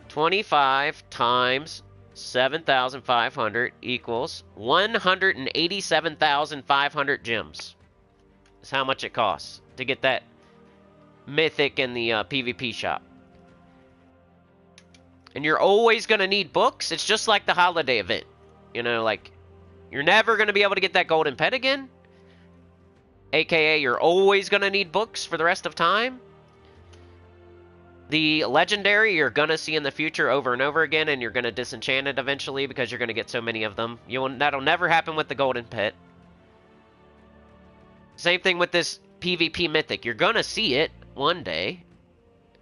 25 times 7,500 equals 187,500 gems. That's how much it costs to get that mythic in the PvP shop. And you're always going to need books. It's just like the holiday event. You know, like, you're never going to be able to get that golden pet again. AKA, you're always going to need books for the rest of time. The legendary you're going to see in the future over and over again, and you're going to disenchant it eventually because you're going to get so many of them. That'll never happen with the golden pet. Same thing with this PvP mythic. You're going to see it one day.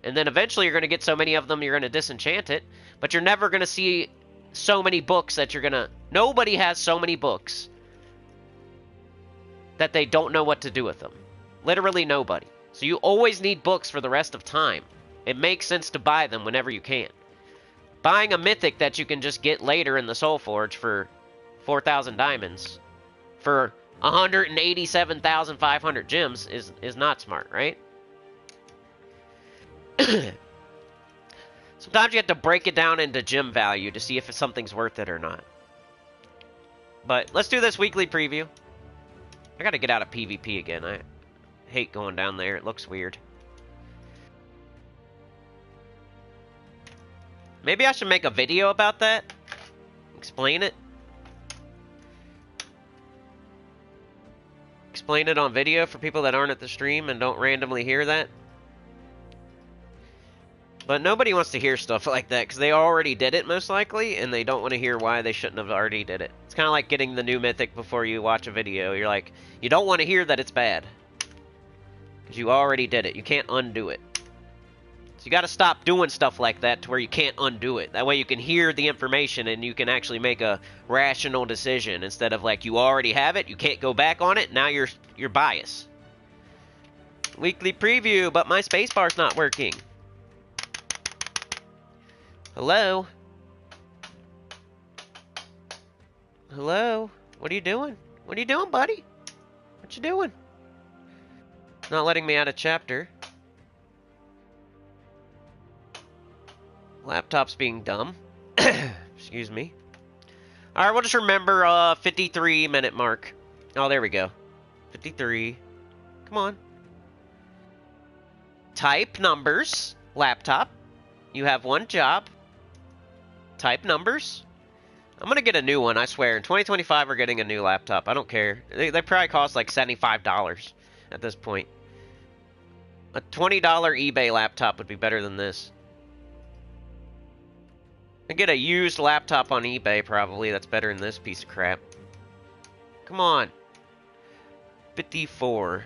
And then eventually you're going to get so many of them, you're going to disenchant it. But you're never going to see so many books that you're going to... Nobody has so many books that they don't know what to do with them. Literally nobody. So you always need books for the rest of time. It makes sense to buy them whenever you can. Buying a mythic that you can just get later in the Soul Forge for 4,000 diamonds for 187,500 gems is not smart, right? Sometimes you have to break it down into gem value to see if something's worth it or not. But let's do this weekly preview. I gotta get out of PvP again. I hate going down there. It looks weird. Maybe I should make a video about that. Explain it. Explain it on video for people that aren't at the stream and don't randomly hear that. But nobody wants to hear stuff like that because they already did it most likely, and they don't want to hear why they shouldn't have already did it. It's kind of like getting the new mythic before you watch a video. You're like, you don't want to hear that it's bad because you already did it. You can't undo it. So you got to stop doing stuff like that to where you can't undo it. That way you can hear the information and you can actually make a rational decision instead of like you already have it, you can't go back on it, now you're biased. Weekly preview, but my spacebar's not working. Hello? Hello? What are you doing? What are you doing, buddy? What you doing? Not letting me out of chapter. Laptop's being dumb. Excuse me. Alright, we'll just remember 53-minute mark. Oh, there we go. 53. Come on. Type numbers. Laptop. You have one job. Type numbers. I'm going to get a new one, I swear. In 2025, we're getting a new laptop. I don't care. They probably cost like $75 at this point. A $20 eBay laptop would be better than this. I get a used laptop on eBay, probably. That's better than this piece of crap. Come on. 54.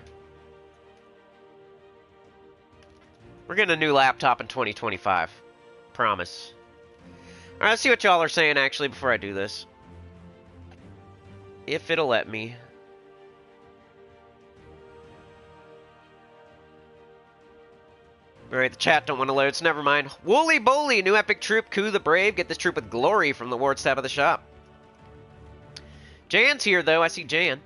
We're getting a new laptop in 2025. Promise. Alright, let's see what y'all are saying, actually, before I do this. If it'll let me. Alright, the chat don't want to load, so never mind. Wooly Bully, new epic troop, Coup the Brave. Get this troop with glory from the Wards tab of the shop. Jan's here, though. I see Jan.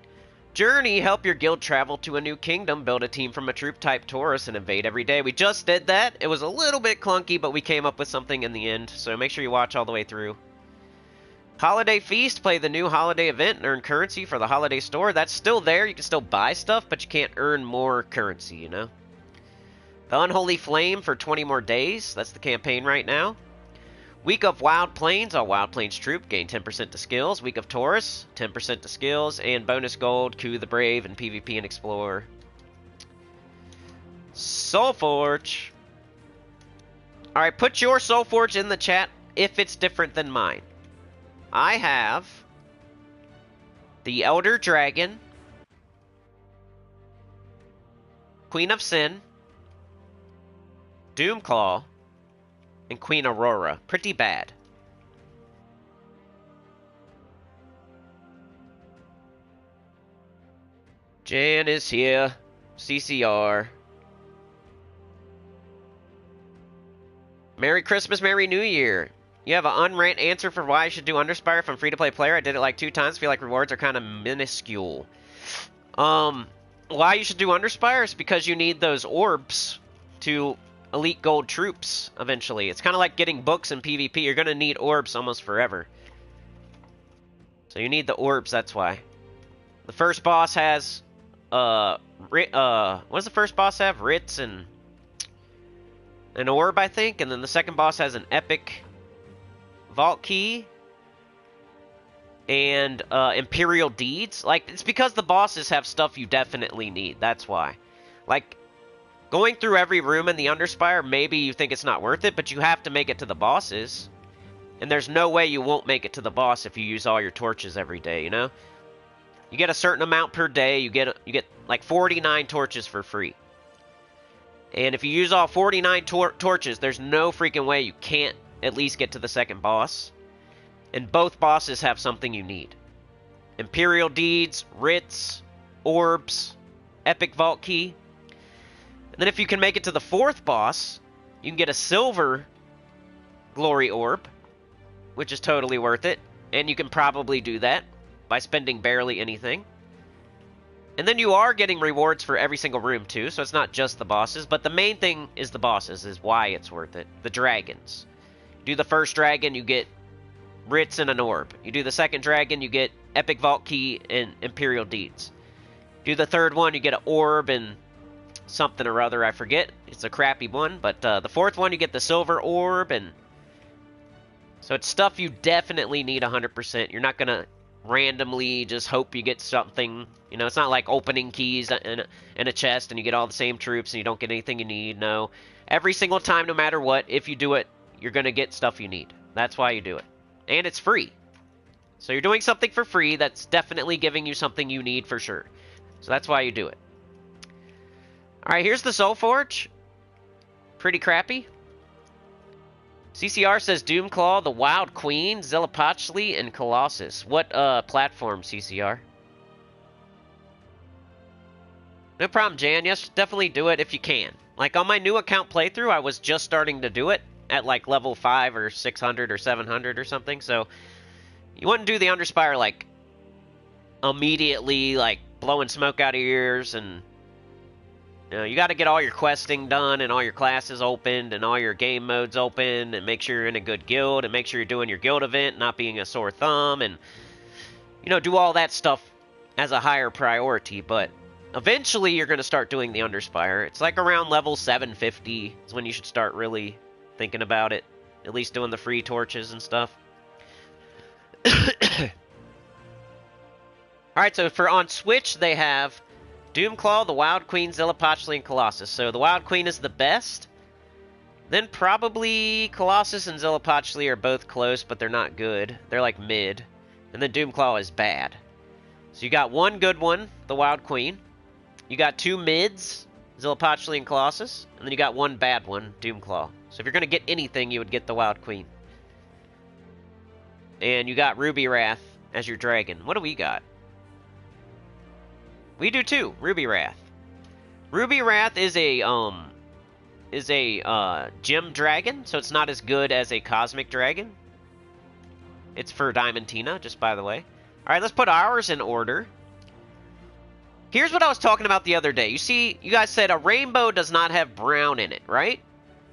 Journey, help your guild travel to a new kingdom. Build a team from a troop type Taurus and invade every day. We just did that. It was a little bit clunky, but we came up with something in the end. So make sure you watch all the way through. Holiday Feast, play the new holiday event and earn currency for the holiday store. That's still there. You can still buy stuff, but you can't earn more currency, you know? The Unholy Flame for 20 more days. That's the campaign right now. Week of Wild Plains, all Wild Plains troop gain 10% to skills. Week of Taurus, 10% to skills. And bonus gold, Coup the Brave, and PvP and Explorer. Soul Forge. Alright, put your Soul Forge in the chat if it's different than mine. I have the Elder Dragon, Queen of Sin, Doomclaw, and Queen Aurora. Pretty bad. Jan is here. CCR. Merry Christmas, Merry New Year. You have an unrant answer for why I should do Underspire if I'm free-to-play player. I did it like 2 times. Feel like rewards are kind of minuscule. Why you should do Underspire is because you need those orbs to elite gold troops eventually. It's kind of like getting books in PvP. You're going to need orbs almost forever. So you need the orbs, that's why. The first boss has, what does the first boss have? Ritz and an orb, I think. And then the second boss has an epic vault key and Imperial Deeds. Like, it's because the bosses have stuff you definitely need. That's why. Like, going through every room in the Underspire, maybe you think it's not worth it, but you have to make it to the bosses. And there's no way you won't make it to the boss if you use all your torches every day, you know? You get a certain amount per day. You get like 49 torches for free. And if you use all 49 torches, there's no freaking way you can't at least get to the second boss. And both bosses have something you need. Imperial Deeds, Ritz, Orbs, Epic Vault Key. And then if you can make it to the fourth boss, you can get a Silver Glory Orb, which is totally worth it. And you can probably do that by spending barely anything. And then you are getting rewards for every single room too, so it's not just the bosses. But the main thing is the bosses, is why it's worth it. The dragons. Do the first dragon, you get Ritz and an orb. You do the second dragon, you get Epic Vault Key and Imperial Deeds. Do the third one, you get an orb and something or other, I forget. It's a crappy one. But the fourth one, you get the Silver Orb. And so it's stuff you definitely need 100%. You're not going to randomly just hope you get something. You know, it's not like opening keys in a chest and you get all the same troops and you don't get anything you need. No. Every single time, no matter what, if you do it, you're going to get stuff you need. That's why you do it. And it's free. So you're doing something for free that's definitely giving you something you need for sure. So that's why you do it. Alright, here's the Soul Forge. Pretty crappy. CCR says Doomclaw, the Wild Queen, Zillipochli, and Colossus. What platform, CCR? No problem, Jan. Yes, definitely do it if you can. Like, on my new account playthrough, I was just starting to do it at, like, level 5 or 600 or 700 or something. So, you wouldn't do the Underspire, like, immediately, like, blowing smoke out of your ears and... You know, you got to get all your questing done and all your classes opened and all your game modes open and make sure you're in a good guild and make sure you're doing your guild event, not being a sore thumb, and, you know, do all that stuff as a higher priority. But eventually you're going to start doing the Underspire. It's like around level 750 is when you should start really thinking about it, at least doing the free torches and stuff. Alright, so for on Switch they have Doomclaw, the Wild Queen, Zillipochli, and Colossus. So the Wild Queen is the best. Then probably Colossus and Zillipochli are both close, but they're not good. They're like mid. And then Doomclaw is bad. So you got one good one, the Wild Queen. You got 2 mids, Zillipochli and Colossus. And then you got one bad one, Doomclaw. So if you're going to get anything, you would get the Wild Queen. And you got Ruby Wrath as your dragon. What do we got? We do too, Ruby Wrath. Ruby Wrath is a gem dragon, so it's not as good as a cosmic dragon. It's for Diamantina, just by the way. Alright, let's put ours in order. Here's what I was talking about the other day. You see, you guys said a rainbow does not have brown in it, right?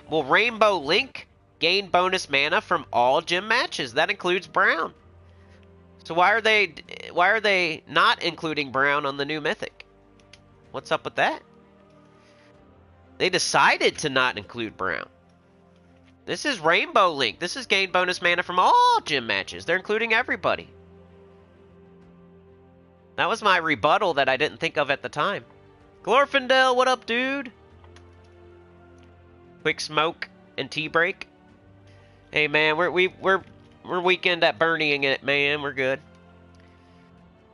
Well, Rainbow Link gain bonus mana from all gym matches. That includes brown. So why are they not including brown on the new mythic? What's up with that? They decided to not include brown. This is Rainbow Link. This is gain bonus mana from all gym matches. They're including everybody. That was my rebuttal that I didn't think of at the time. Glorfindel, what up, dude? Quick smoke and tea break. Hey man, we're weekend at Bernieing it, man. We're good.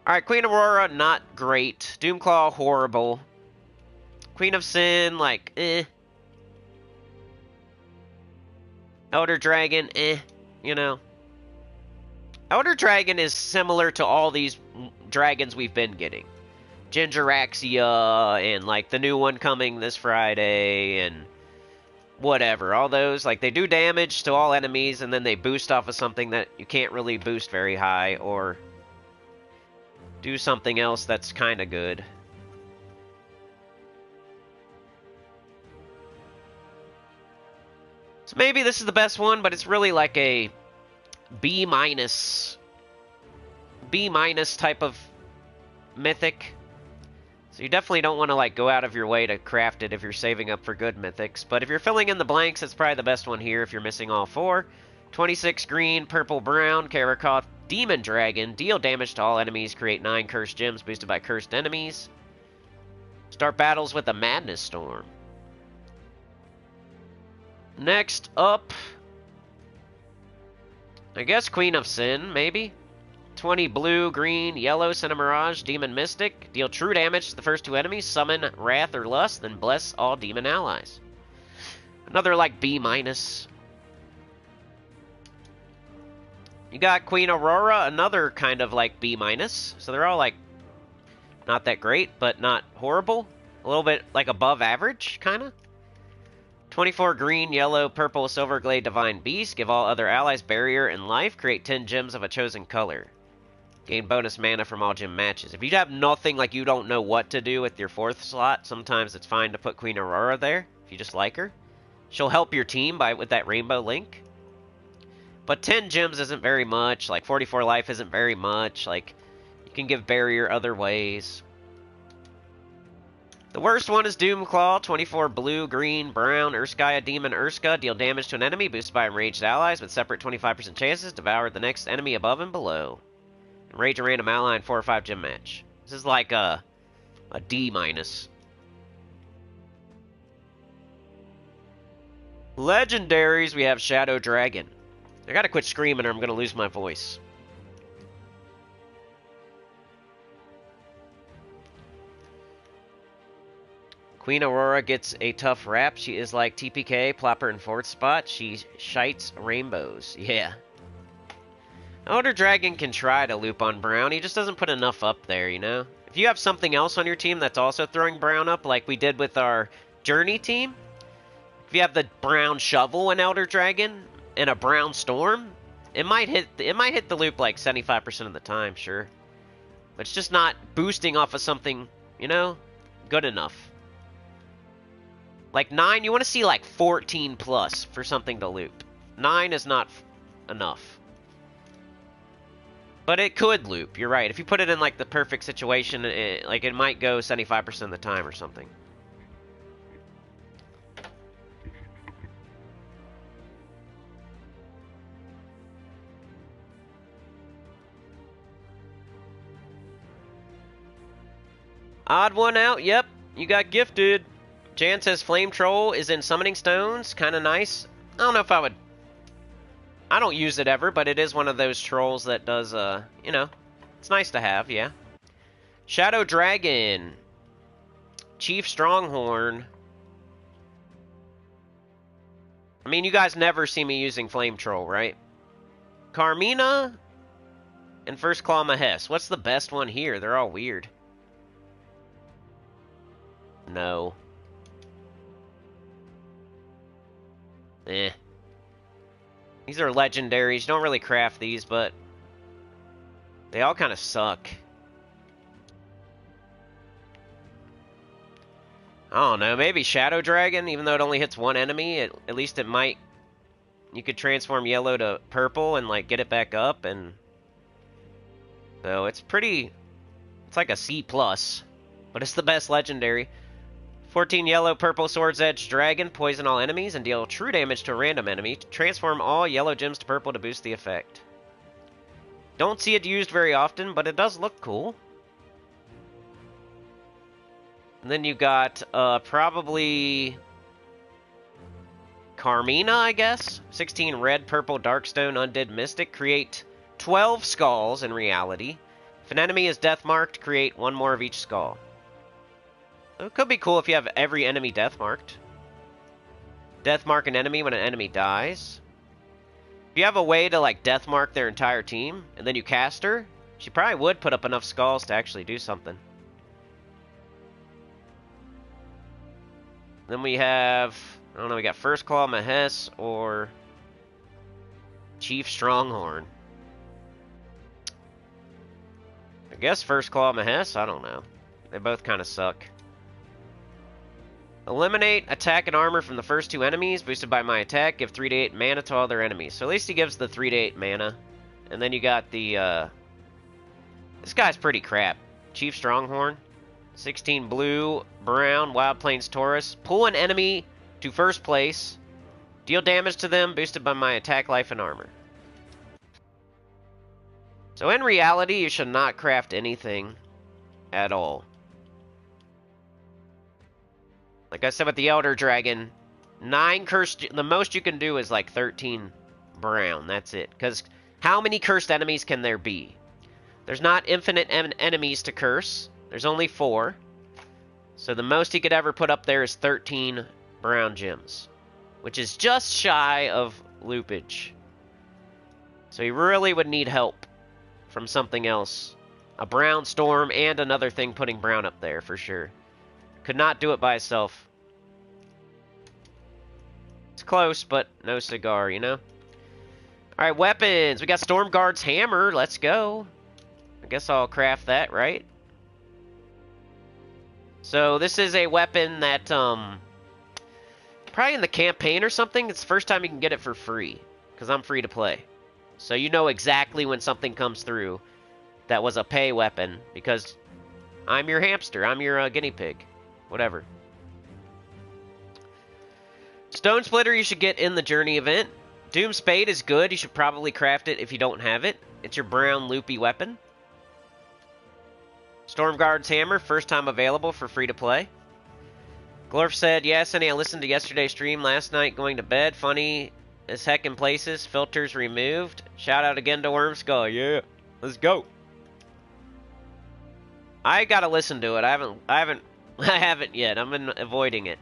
Alright, Queen Aurora, not great. Doomclaw, horrible. Queen of Sin, like, eh. Elder Dragon, you know. Elder Dragon is similar to all these dragons we've been getting. Gingeraxia, and like the new one coming this Friday, and whatever. All those, like, they do damage to all enemies, and then they boost off of something that you can't really boost very high, or do something else that's kind of good. So maybe this is the best one, but it's really like a B minus type of mythic. So you definitely don't want to like go out of your way to craft it if you're saving up for good mythics. But if you're filling in the blanks, it's probably the best one here if you're missing all four. 26 green, purple, brown, Karakoth, Demon Dragon. Deal damage to all enemies. Create 9 cursed gems boosted by cursed enemies. Start battles with a Madness Storm. Next up, I guess Queen of Sin, maybe? 20 blue, green, yellow, Cinemirage, Demon Mystic. Deal true damage to the first 2 enemies. Summon Wrath or Lust, then bless all demon allies. Another, like, B minus. You got Queen Aurora, another kind of, like, B minus. So they're all, like, not that great, but not horrible. A little bit, like, above average, kind of. 24 green, yellow, purple, silver glade, divine beast. Give all other allies barrier and life. Create 10 gems of a chosen color. Gain bonus mana from all gym matches. If you have nothing, like you don't know what to do with your 4th slot, sometimes it's fine to put Queen Aurora there, if you just like her. She'll help your team with that rainbow link. But 10 gems isn't very much. Like, 44 life isn't very much. Like, you can give barrier other ways. The worst one is Doomclaw, 24 blue, green, brown, Urskaya, Demon, Urska. Deal damage to an enemy, boosted by enraged allies, with separate 25% chances. Devour the next enemy above and below. Enrage a random ally in 4 or 5 gem match. This is like a D minus. Legendaries, we have Shadow Dragon. I gotta quit screaming or I'm gonna lose my voice. Queen Aurora gets a tough rap. She is like TPK, plop her in 4th spot. She shites rainbows. Yeah. Elder Dragon can try to loop on Brown. He just doesn't put enough up there, you know? If you have something else on your team that's also throwing Brown up, like we did with our Journey team, if you have the Brown Shovel in Elder Dragon and a Brown Storm, it might hit the loop like 75% of the time, sure. But it's just not boosting off of something, you know, good enough. Like 9, you want to see like 14 plus for something to loop. 9 is not enough. But it could loop, you're right. If you put it in like the perfect situation, it might go 75% of the time or something. Odd one out, yep. You got gifted. Jan says Flame Troll is in Summoning Stones. Kind of nice. I don't know if I would... I don't use it ever, but it is one of those trolls that does, you know, it's nice to have, yeah. Shadow Dragon. Chief Stronghorn. I mean, you guys never see me using Flame Troll, right? Carmina and First Claw Mahes. What's the best one here? They're all weird. No. Eh. These are legendaries. You don't really craft these, but they all kind of suck. I don't know. Maybe Shadow Dragon, even though it only hits one enemy, at least it might... You could transform yellow to purple and, like, get it back up, and... So, it's pretty... It's like a C+, but it's the best legendary. 14 yellow, purple, Sword's Edge Dragon. Poison all enemies and deal true damage to a random enemy. Transform all yellow gems to purple to boost the effect. Don't see it used very often, but it does look cool. And then you got, probably... Carmina, I guess? 16 red, purple, Darkstone, Undead Mystic. Create 12 skulls in reality. If an enemy is death marked, create one more of each skull. It could be cool if you have every enemy death marked. Death mark an enemy when an enemy dies. If you have a way to, like, death mark their entire team, and then you cast her, she probably would put up enough skulls to actually do something. Then we have, I don't know, we got First Claw Mahess or Chief Stronghorn. I guess First Claw Mahess, I don't know. They both kind of suck. Eliminate attack and armor from the first 2 enemies, boosted by my attack. Give 3 to 8 mana to all their enemies. So at least he gives the 3 to 8 mana. And then you got the, this guy's pretty crap. Chief Stronghorn. 16 blue, brown, Wild Plains Taurus. Pull an enemy to first place. Deal damage to them, boosted by my attack, life, and armor. So in reality, you should not craft anything at all. Like I said with the Elder Dragon, 9 cursed... The most you can do is like 13 brown. That's it. Because how many cursed enemies can there be? There's not infinite enemies to curse. There's only 4. So the most he could ever put up there is 13 brown gems. Which is just shy of loopage. So he really would need help from something else. A brown storm and another thing putting brown up there for sure. Could not do it by itself. It's close, but no cigar, you know? Alright, weapons. We got Stormguard's Hammer. Let's go. I guess I'll craft that, right? So this is a weapon that, probably in the campaign or something, it's the first time you can get it for free. Because I'm free to play. So you know exactly when something comes through that was a pay weapon. Because I'm your hamster. I'm your guinea pig. Whatever. Stone Splitter you should get in the Journey event. Doom Spade is good. You should probably craft it if you don't have it. It's your brown loopy weapon. Stormguard's Hammer, first time available for free to play. Glorf said, yeah, Sonny, I listened to yesterday's stream last night going to bed. Funny as heck in places. Filters removed. Shout out again to Wormskull. Yeah, let's go. I gotta listen to it. I haven't yet. I've been avoiding it.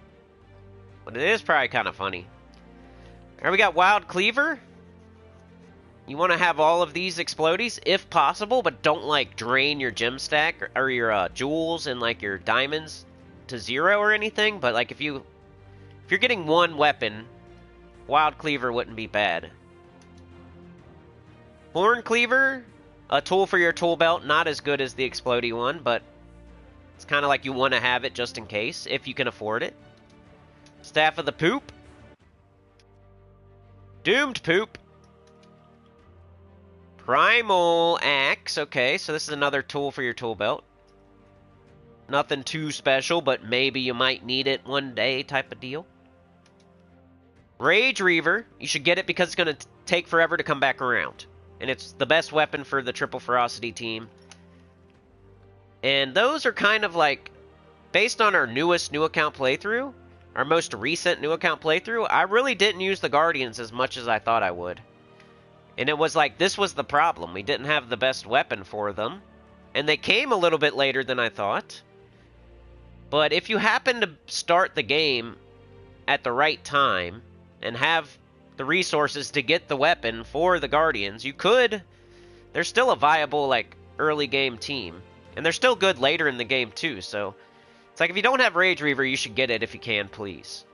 But it is probably kind of funny. Alright, we got Wild Cleaver. You want to have all of these explodies, if possible, but don't, like, drain your gem stack or your jewels and, like, your diamonds to 0 or anything. But, like, if you're getting one weapon, Wild Cleaver wouldn't be bad. Horn Cleaver, a tool for your tool belt. Not as good as the explodey one, but it's kind of like you want to have it just in case, if you can afford it. Staff of the Poop. Doomed Poop. Primal Axe. Okay, so this is another tool for your tool belt. Nothing too special, but maybe you might need it one day type of deal. Rage Reaver. You should get it because it's going to take forever to come back around. And it's the best weapon for the Triple Ferocity team. And those are kind of like, based on our newest new account playthrough, our most recent new account playthrough, I really didn't use the Guardians as much as I thought I would. And it was like, this was the problem. We didn't have the best weapon for them. And they came a little bit later than I thought. But if you happen to start the game at the right time and have the resources to get the weapon for the Guardians, you could... They're still a viable, like, early game team. And they're still good later in the game, too. So, it's like, if you don't have Rage Reaver, you should get it if you can, please.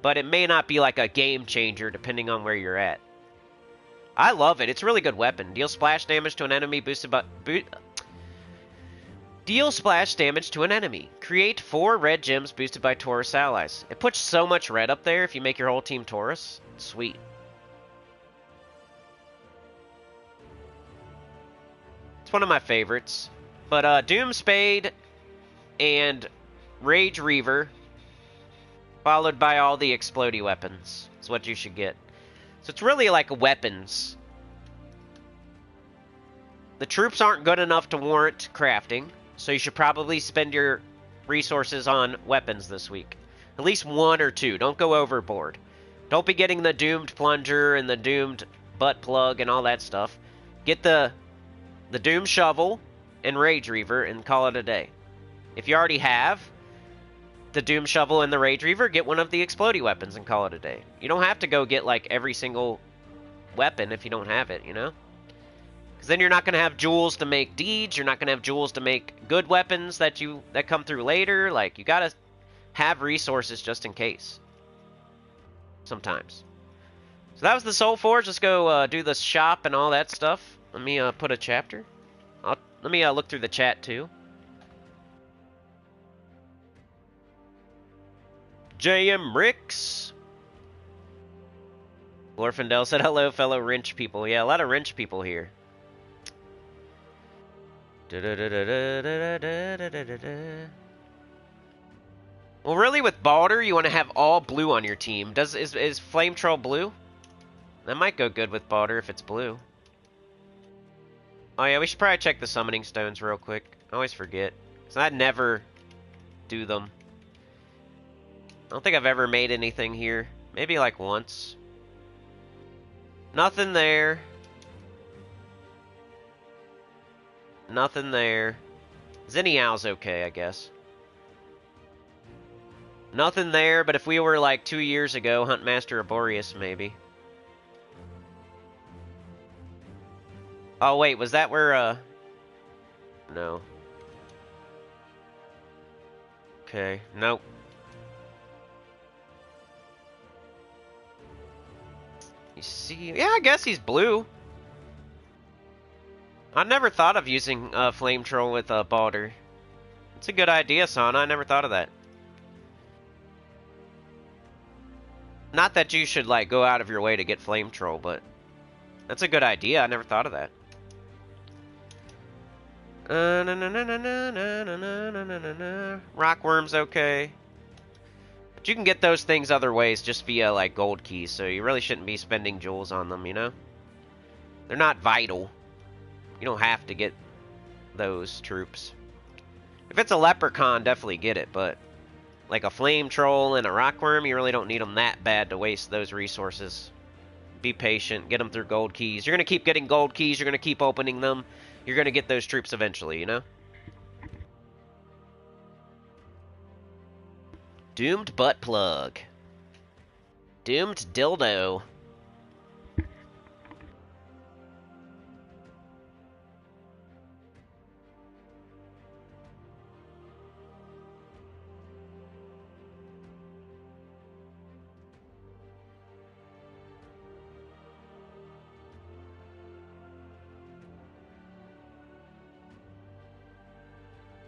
But it may not be like a game changer, depending on where you're at. I love it. It's a really good weapon. Deal splash damage to an enemy boosted by... Deal splash damage to an enemy. Create 4 red gems boosted by Taurus allies. It puts so much red up there if you make your whole team Taurus. Sweet. It's one of my favorites. But Doom Spade and Rage Reaver, followed by all the explodey weapons, is what you should get. So it's really like weapons. The troops aren't good enough to warrant crafting, so you should probably spend your resources on weapons this week. At least 1 or 2. Don't go overboard. Don't be getting the doomed plunger and the doomed butt plug and all that stuff. Get the doomed shovel and Rage Reaver and call it a day. If you already have the Doom Shovel and the Rage Reaver, get one of the explodey weapons and call it a day. You don't have to go get like every single weapon if you don't have it, you know? Because then you're not going to have jewels to make deeds. You're not going to have jewels to make good weapons that come through later. Like, you got to have resources just in case. Sometimes. So that was the Soul Forge. Let's go do the shop and all that stuff. Let me put a chapter. Let me look through the chat too. JM Ricks. Glorfindel said hello, fellow wrench people. Yeah, a lot of wrench people here. Well, really, with Baldur, you want to have all blue on your team. Is Flame Troll blue? That might go good with Baldur if it's blue. Oh yeah, we should probably check the summoning stones real quick. I always forget. Because I never do them. I don't think I've ever made anything here. Maybe like once. Nothing there. Nothing there. Zinnial's okay, I guess. Nothing there, but if we were like 2 years ago, Huntmaster Arboreus maybe. Oh wait, was that where no. Okay, nope. You see, yeah, I guess he's blue. I never thought of using Flame Troll with Baldur. It's a good idea, Sana. I never thought of that. Not that you should like go out of your way to get Flame Troll, but that's a good idea. I never thought of that. Rockworm's okay. But you can get those things other ways just via like gold keys, so you really shouldn't be spending jewels on them, you know? They're not vital. You don't have to get those troops. If it's a leprechaun, definitely get it, but like a flame troll and a rockworm, you really don't need them that bad to waste those resources. Be patient, get them through gold keys. You're going to keep getting gold keys, you're going to keep opening them. You're going to get those troops eventually, you know? Doomed butt plug. Doomed dildo.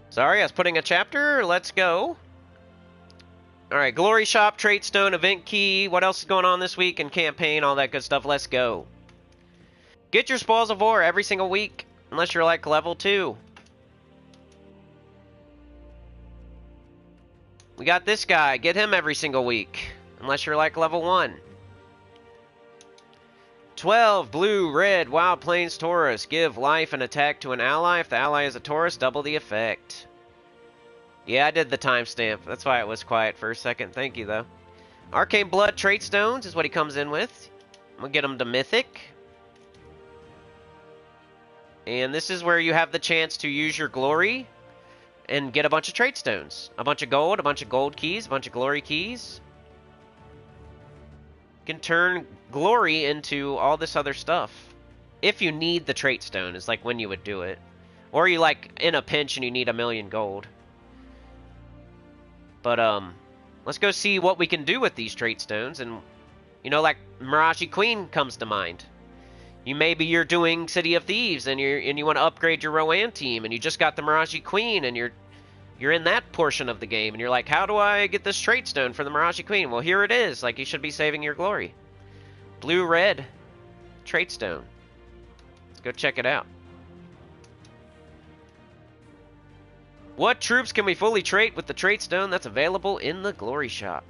Sorry, I was putting a chapter. Let's go. Alright, Glory Shop, TRAISTONE, Event Key. What else is going on this week in campaign? All that good stuff. Let's go. Get your Spoils of War every single week. Unless you're like level 2. We got this guy. Get him every single week. Unless you're like level 1. 12, blue, red, Wild Plains Taurus. Give life and attack to an ally. If the ally is a Taurus, double the effect. Yeah, I did the timestamp. That's why it was quiet for a second. Thank you, though. Arcane Blood Trait Stones is what he comes in with. I'm going to get him to Mythic. And this is where you have the chance to use your Glory and get a bunch of Trait Stones. A bunch of gold keys, a bunch of Glory keys. You can turn Glory into all this other stuff. If you need the Trait Stone, is like when you would do it. Or you like in a pinch and you need 1,000,000 gold. But let's go see what we can do with these Trait Stones. And you know, like Miraji Queen comes to mind. You're doing City of Thieves and you want to upgrade your Rowan team and you just got the Miraji Queen and you're in that portion of the game and you're like, how do I get this Trait Stone for the Miraji Queen? Well, here it is. Like, you should be saving your glory. Blue-red Trait Stone. Let's go check it out. What troops can we fully trait with the Trait Stone that's available in the Glory Shop?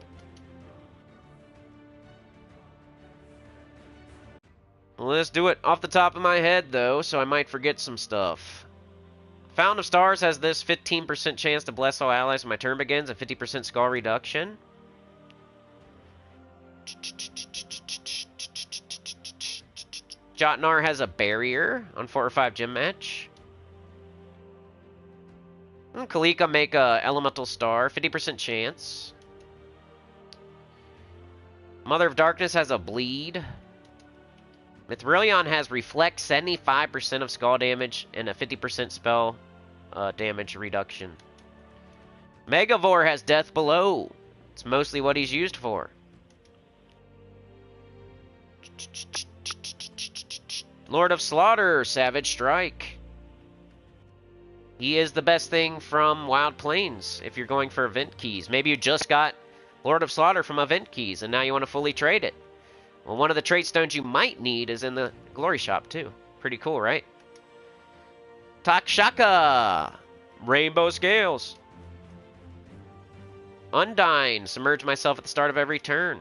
Well, let's do it off the top of my head, though, so I might forget some stuff. Fountain of Stars has this 15% chance to bless all allies when my turn begins and 50% skull reduction. Jotnar has a barrier on 4 or 5 gym match. Kalika make a Elemental Star, 50% chance. Mother of Darkness has a bleed. Mithrilion has Reflect, 75% of skull damage, and a 50% spell damage reduction. Megavore has Death Below. It's mostly what he's used for. Lord of Slaughter, Savage Strike. He is the best thing from Wild Plains if you're going for event keys. Maybe you just got Lord of Slaughter from event keys and now you want to fully trade it. Well, one of the trait stones you might need is in the Glory Shop too. Pretty cool, right? Takshaka, Rainbow Scales. Undyne, submerge myself at the start of every turn.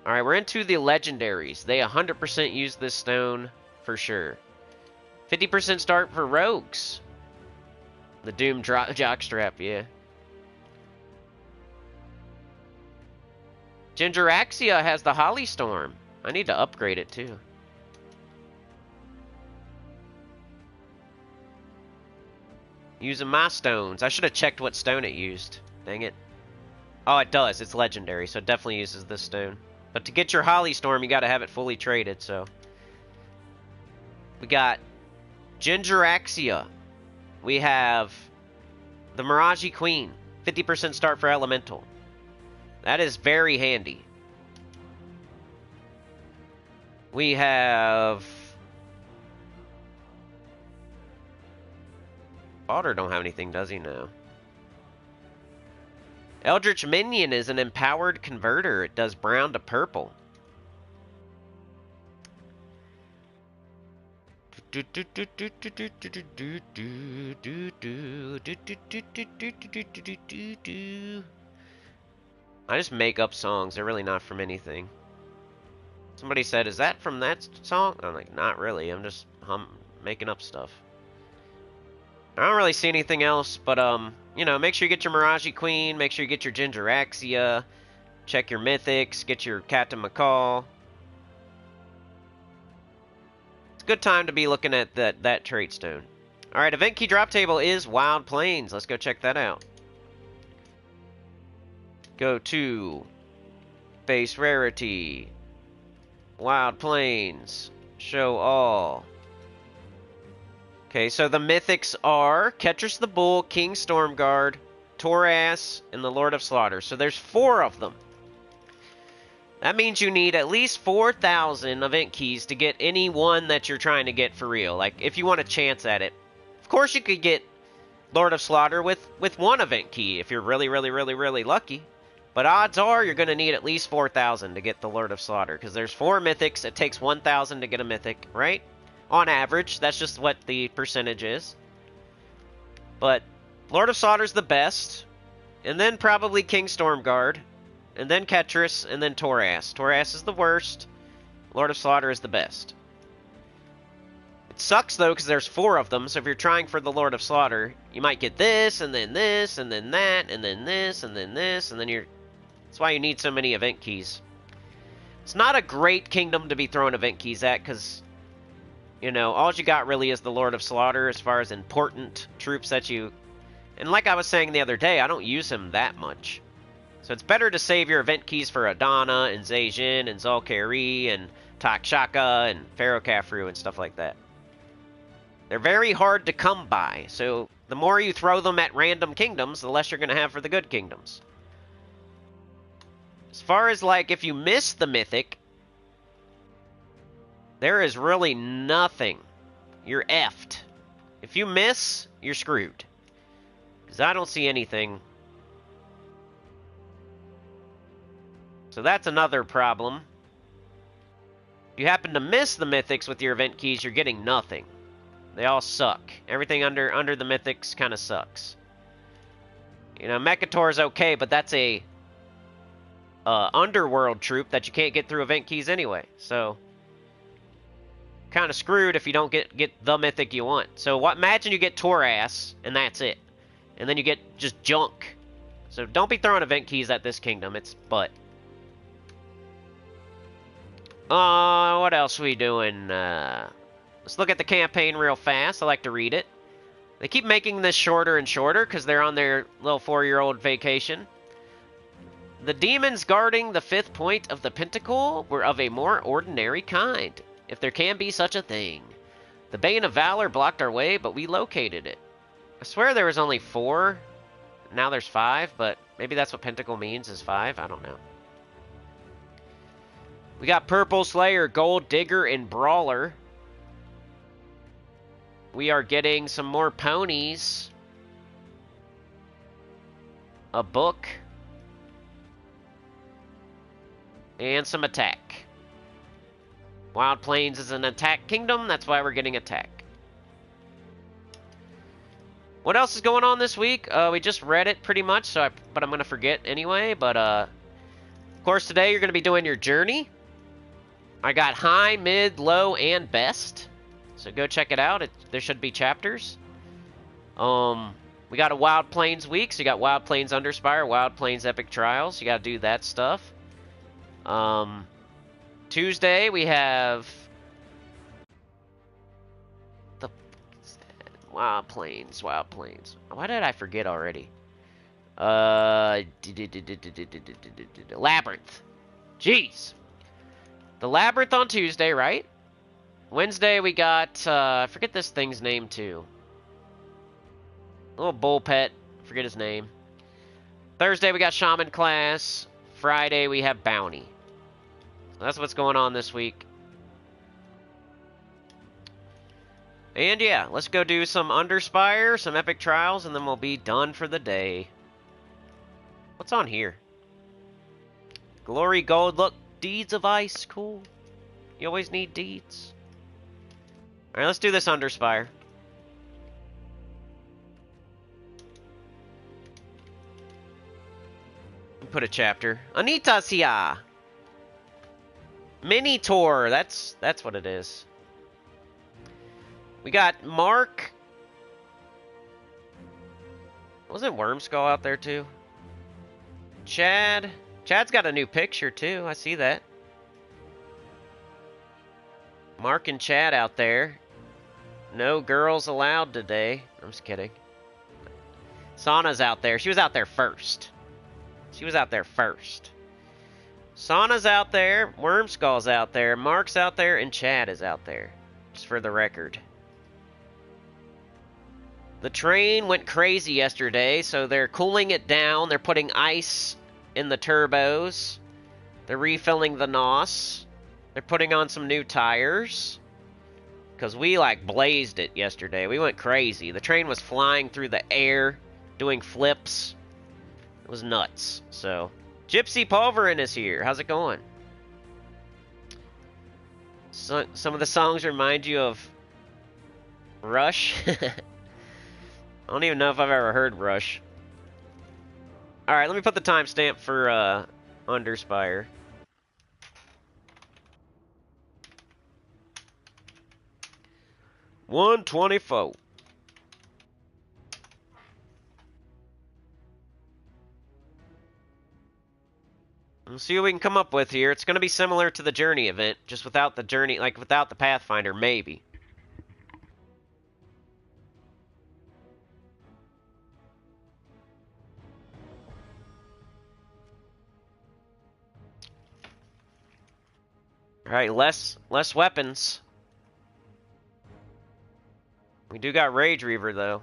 Alright, we're into the legendaries. They 100% use this stone for sure. 50% start for rogues. The Doom Jockstrap, yeah. Gingeraxia has the Holly Storm. I need to upgrade it too. Using my stones. I should have checked what stone it used. Dang it. Oh, it does. It's legendary, so it definitely uses this stone. But to get your Holly Storm, you got to have it fully traded, so. We got Gingeraxia. We have the Mirage Queen. 50% start for Elemental. That is very handy. We have... Otter don't have anything, does he? No. Eldritch Minion is an empowered converter. It does brown to purple. I just make up songs. They're really not from anything. Somebody said, is that from that song? I'm like, not really. I'm just making up stuff. I don't really see anything else, but, you know, make sure you get your Mirage Queen, make sure you get your Gingeraxia, check your Mythics, get your Captain McCall. It's a good time to be looking at that trait stone. Alright, event key drop table is Wild Plains. Let's go check that out. Go to Base Rarity, Wild Plains, Show All. Okay, so the mythics are Ketris the Bull, King Stormguard, Toras, and the Lord of Slaughter. So there's 4 of them. That means you need at least 4,000 event keys to get any one that you're trying to get for real. Like, if you want a chance at it. Of course you could get Lord of Slaughter with 1 event key if you're really, really, really, really lucky. But odds are you're going to need at least 4,000 to get the Lord of Slaughter. Because there's 4 mythics. It takes 1,000 to get a mythic, right? On average, that's just what the percentage is. But Lord of Slaughter's the best. And then probably King Stormguard. And then Ketris. And then Toras. Toras is the worst. Lord of Slaughter is the best. It sucks, though, because there's 4 of them. So if you're trying for the Lord of Slaughter, you might get this, and then this, and then that, and then this, and then this. And then you're... That's why you need so many event keys. It's not a great kingdom to be throwing event keys at, because... You know, all you got really is the Lord of Slaughter as far as important troops that you... And like I was saying the other day, I don't use him that much. So it's better to save your event keys for Adana and Zejin and Zalkari and Takshaka and Pharaoh Khafru and stuff like that. They're very hard to come by, so the more you throw them at random kingdoms, the less you're going to have for the good kingdoms. As far as, like, if you miss the mythic... There is really nothing. You're effed. If you miss, you're screwed. Because I don't see anything. So that's another problem. If you happen to miss the mythics with your event keys, you're getting nothing. They all suck. Everything under the mythics kind of sucks. You know, Mekator's okay, but that's a underworld troop that you can't get through event keys anyway. So... kind of screwed if you don't get the mythic you want. So imagine you get Toras, and that's it. And then you get just junk. So don't be throwing event keys at this kingdom. It's butt. What else are we doing? Let's look at the campaign real fast. I like to read it. They keep making this shorter and shorter because they're on their little 4-year-old vacation. The demons guarding the 5th point of the pentacle were of a more ordinary kind, if there can be such a thing. The Bane of Valor blocked our way, but we located it. I swear there was only 4. Now there's 5, but maybe that's what pentacle means is 5. I don't know. We got Purple Slayer, Gold Digger, and Brawler. We are getting some more ponies. A book. And some attack. Wild Plains is an attack kingdom, that's why we're getting attack. What else is going on this week? We just read it pretty much, but I'm going to forget anyway. But, of course, today you're going to be doing your journey. I got high, mid, low, and best. So go check it out. There should be chapters. We got a Wild Plains week, so you got Wild Plains Underspire, Wild Plains Epic Trials. You got to do that stuff. Tuesday we have the Wild Plains. Why did I forget already? Labyrinth. Jeez. The Labyrinth on Tuesday, right? Wednesday we got, I forget this thing's name too. Little bull pet, forget his name. Thursday we got Shaman class. Friday we have Bounty. So that's what's going on this week. And yeah, let's go do some Underspire, some Epic Trials, and then we'll be done for the day. What's on here? Glory Gold, look, Deeds of Ice, cool. You always need deeds. Alright, let's do this Underspire. Put a chapter. Anita's here! Mini tour, that's what it is. We got Mark. Wasn't Wormskull out there too? Chad. Chad's got a new picture too, I see that. Mark and Chad out there. No girls allowed today. I'm just kidding. Sauna's out there. She was out there first. Sauna's out there, Wormskull's out there, Mark's out there, and Chad is out there. Just for the record. The train went crazy yesterday, so they're cooling it down. They're putting ice in the turbos. They're refilling the NOS. They're putting on some new tires. Because we, blazed it yesterday. We went crazy. The train was flying through the air, doing flips. It was nuts, so... Gypsy Pulverin is here. How's it going? So, some of the songs remind you of Rush. I don't even know if I've ever heard Rush. Alright, let me put the timestamp for Underspire. $124. We'll see what we can come up with here. It's going to be similar to the Journey event, just without the Journey, without the Pathfinder, maybe. Alright, less weapons. We do got Rage Reaver, though.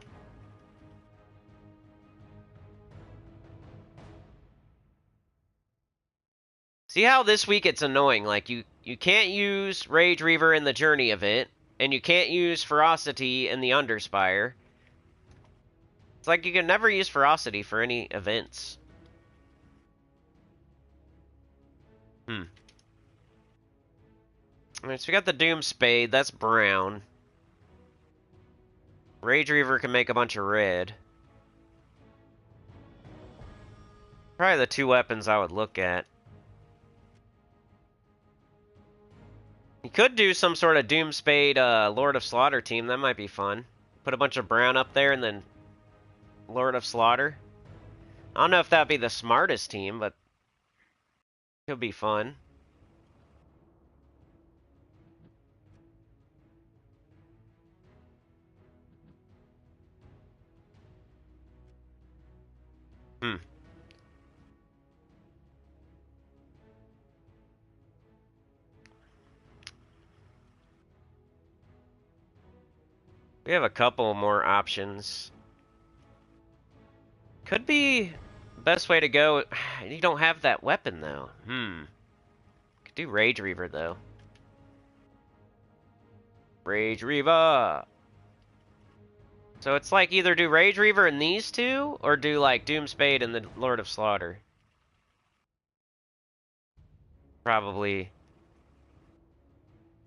See how this week it's annoying? You can't use Rage Reaver in the Journey event, and you can't use Ferocity in the Underspire. It's like you can never use Ferocity for any events. Alright, so we got the Doom Spade, that's brown. Rage Reaver can make a bunch of red. Probably the 2 weapons I would look at. You could do some sort of Doom Spade Lord of Slaughter team. That might be fun. Put a bunch of brown up there and then Lord of Slaughter. I don't know if that'd be the smartest team, but it could be fun. We have a couple more options. Could be best way to go. You don't have that weapon though. Could do Rage Reaver though. Rage Reaver. So it's like either do Rage Reaver in these two, or do like Doomspade and the Lord of Slaughter. Probably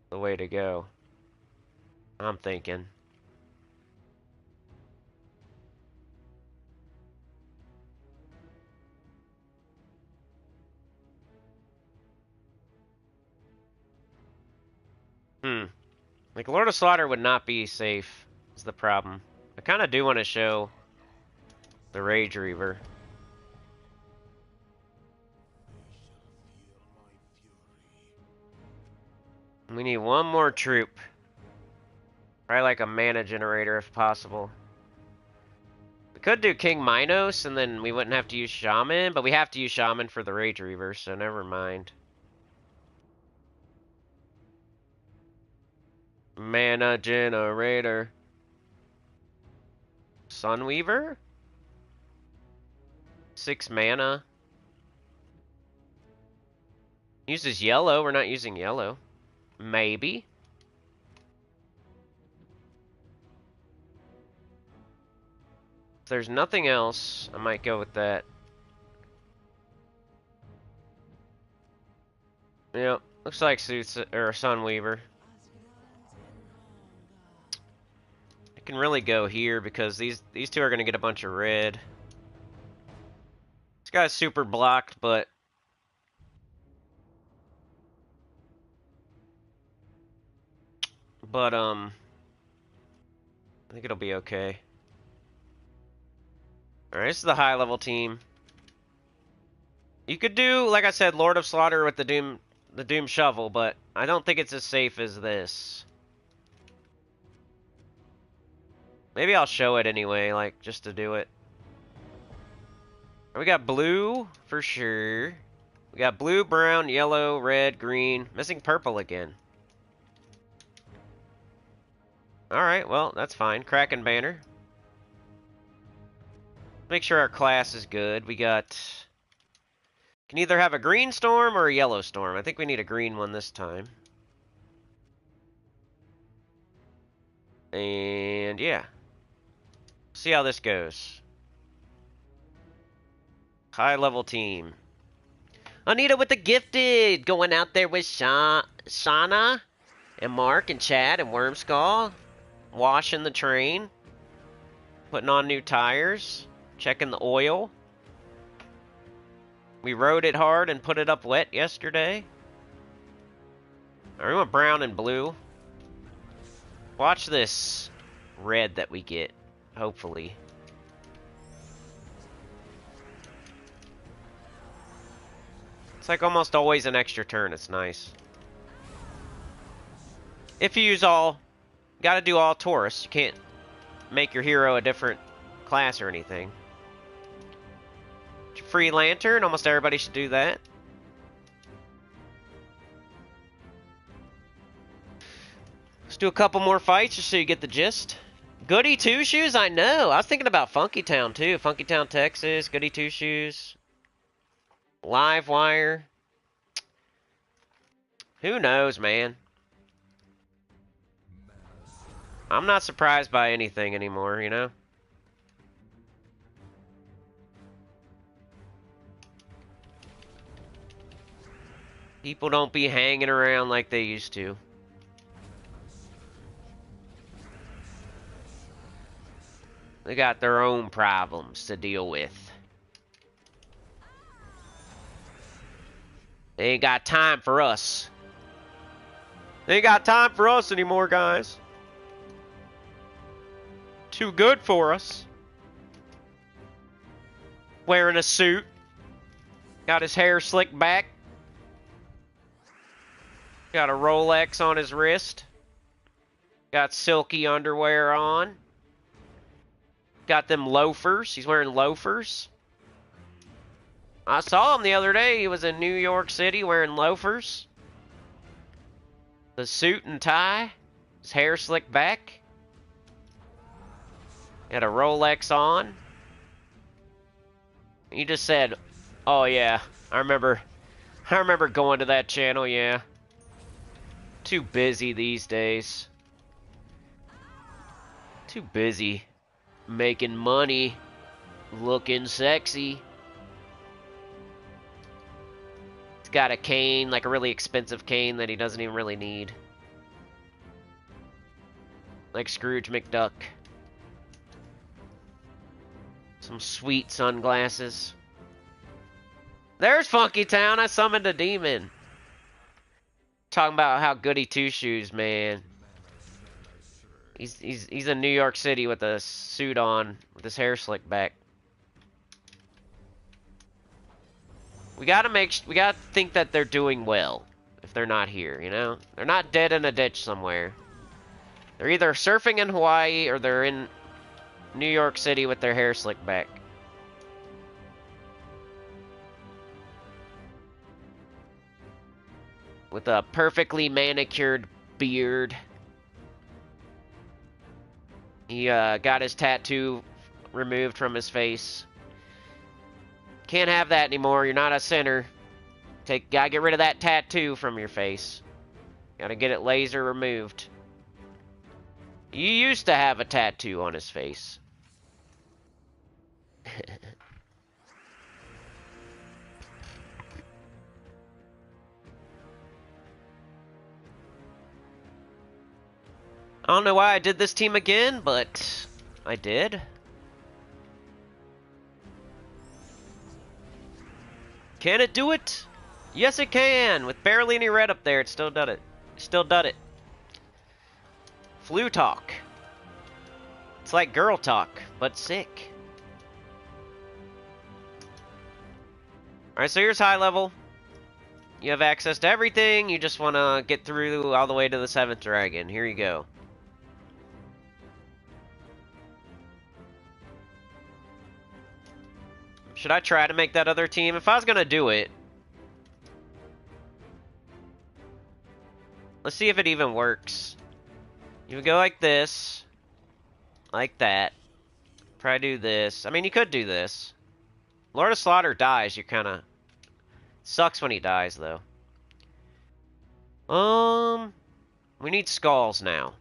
the way to go. I'm thinking. Like Lord of Slaughter would not be safe, is the problem. I kind of do want to show the Rage Reaver. We need one more troop. Probably like a mana generator if possible. We could do King Minos and then we wouldn't have to use Shaman, but we have to use Shaman for the Rage Reaver, so never mind. Mana generator. Sunweaver? 6 mana. Uses yellow, we're not using yellow. Maybe. If there's nothing else, I might go with that. Yep, looks like Suits or Sunweaver. I can really go here because these two are gonna get a bunch of red. This guy's super blocked, but I think it'll be okay. Alright, this is the high level team. You could do, like I said, Lord of Slaughter with the Doom Shovel, but I don't think it's as safe as this. Maybe I'll show it anyway, like, just to do it. We got blue, for sure. We got blue, brown, yellow, red, green. Missing purple again. Alright, well, that's fine. Kraken banner. Make sure our class is good. We got... Can either have a green storm or a yellow storm. I think we need a green one this time. And yeah. See how this goes. High level team. Anita with the gifted! Going out there with Shauna and Mark and Chad and Wormskull. Washing the train. Putting on new tires. Checking the oil. We rode it hard and put it up wet yesterday. Alright, we want brown and blue. Watch this red that we get, hopefully. It's like almost always an extra turn, it's nice. If you use all, gotta do all Taurus. You can't make your hero a different class or anything. Free Lantern, almost everybody should do that. Let's do a couple more fights just so you get the gist. Goody Two Shoes, I know. I was thinking about Funky Town too. Funky Town, Texas, Goody Two Shoes. Live Wire. Who knows, man? I'm not surprised by anything anymore, you know? People don't be hanging around like they used to. They got their own problems to deal with. They ain't got time for us. They ain't got time for us anymore, guys. Too good for us. Wearing a suit. Got his hair slicked back. Got a Rolex on his wrist. Got silky underwear on. Got them loafers. He's wearing loafers. I saw him the other day. He was in New York City wearing loafers. The suit and tie. His hair slicked back. Had a Rolex on. He just said, "Oh yeah, I remember going to that channel, yeah." Too busy these days. Too busy making money, looking sexy. He's got a cane, like a really expensive cane that he doesn't even really need. Like Scrooge McDuck. Some sweet sunglasses. There's Funky Town. I summoned a demon. Talking about how goody two shoes, man. He's in New York City with a suit on, with his hair slicked back. We gotta think that they're doing well if they're not here, you know? They're not dead in a ditch somewhere. They're either surfing in Hawaii or they're in New York City with their hair slicked back. With a perfectly manicured beard. He got his tattoo removed from his face. Can't have that anymore. You're not a sinner. Gotta get rid of that tattoo from your face. Gotta get it laser removed. You used to have a tattoo on his face. I don't know why I did this team again, but I did. Can it do it? Yes, it can. With barely any red up there, it still done it. Still done it. Flu talk. It's like girl talk, but sick. Alright, so here's high level. You have access to everything. You just want to get through all the way to the 7th dragon. Here you go. Should I try to make that other team? If I was going to do it. Let's see if it even works. You would go like this. Like that. Try to do this. I mean, you could do this. Lord of Slaughter dies. You kind of... Sucks when he dies, though. We need skulls now.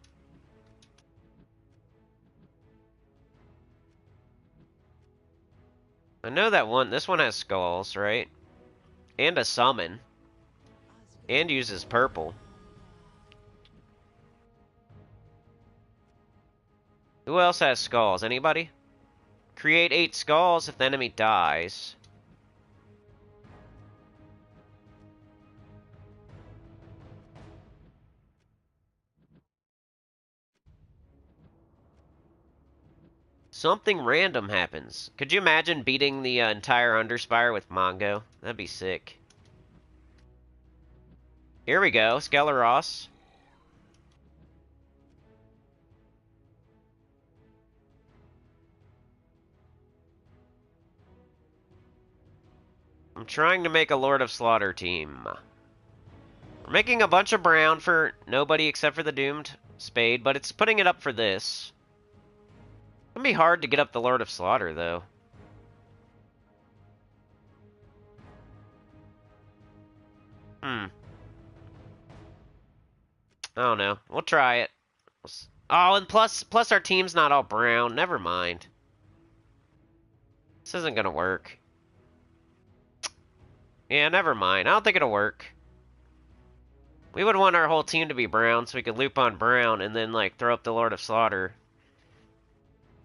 I know that one. This one has skulls, right? And a summon. And uses purple. Who else has skulls? Anybody? Create 8 skulls if the enemy dies. Something random happens. Could you imagine beating the entire Underspire with Mongo? That'd be sick. Here we go, Skeleros. I'm trying to make a Lord of Slaughter team. We're making a bunch of brown for nobody except for the Doomed Spade, but it's putting it up for this. It's gonna be hard to get up the Lord of Slaughter, though. I don't know. We'll try it. Oh, and plus our team's not all brown. Never mind. This isn't gonna work. Yeah, never mind. I don't think it'll work. We would want our whole team to be brown so we could loop on brown and then, like, throw up the Lord of Slaughter.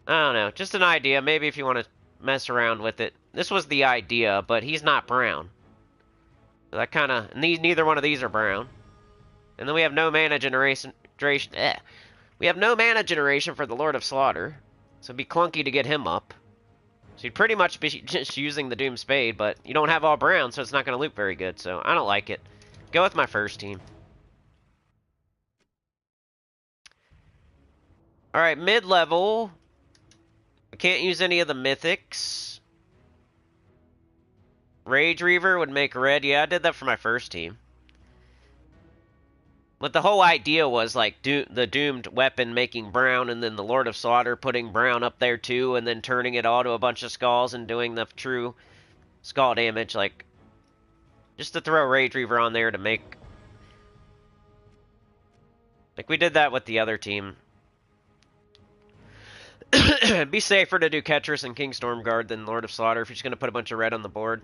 I don't know. Just an idea. Maybe if you want to mess around with it. This was the idea, but he's not brown. So that kind of... Neither one of these are brown. And then we have no mana generation... We have no mana generation for the Lord of Slaughter. So it'd be clunky to get him up. So you'd pretty much be just using the Doom Spade, but you don't have all brown, so it's not going to loop very good. So I don't like it. Go with my first team. Alright, mid-level. I can't use any of the mythics. Rage Reaver would make red. Yeah, I did that for my first team. But the whole idea was like the doomed weapon making brown, and then the Lord of Slaughter putting brown up there too, and then turning it all to a bunch of skulls and doing the true skull damage. Like, just to throw Rage Reaver on there to make... Like, we did that with the other team. It'd be safer to do Ketris and King Stormguard than Lord of Slaughter if you're just going to put a bunch of red on the board.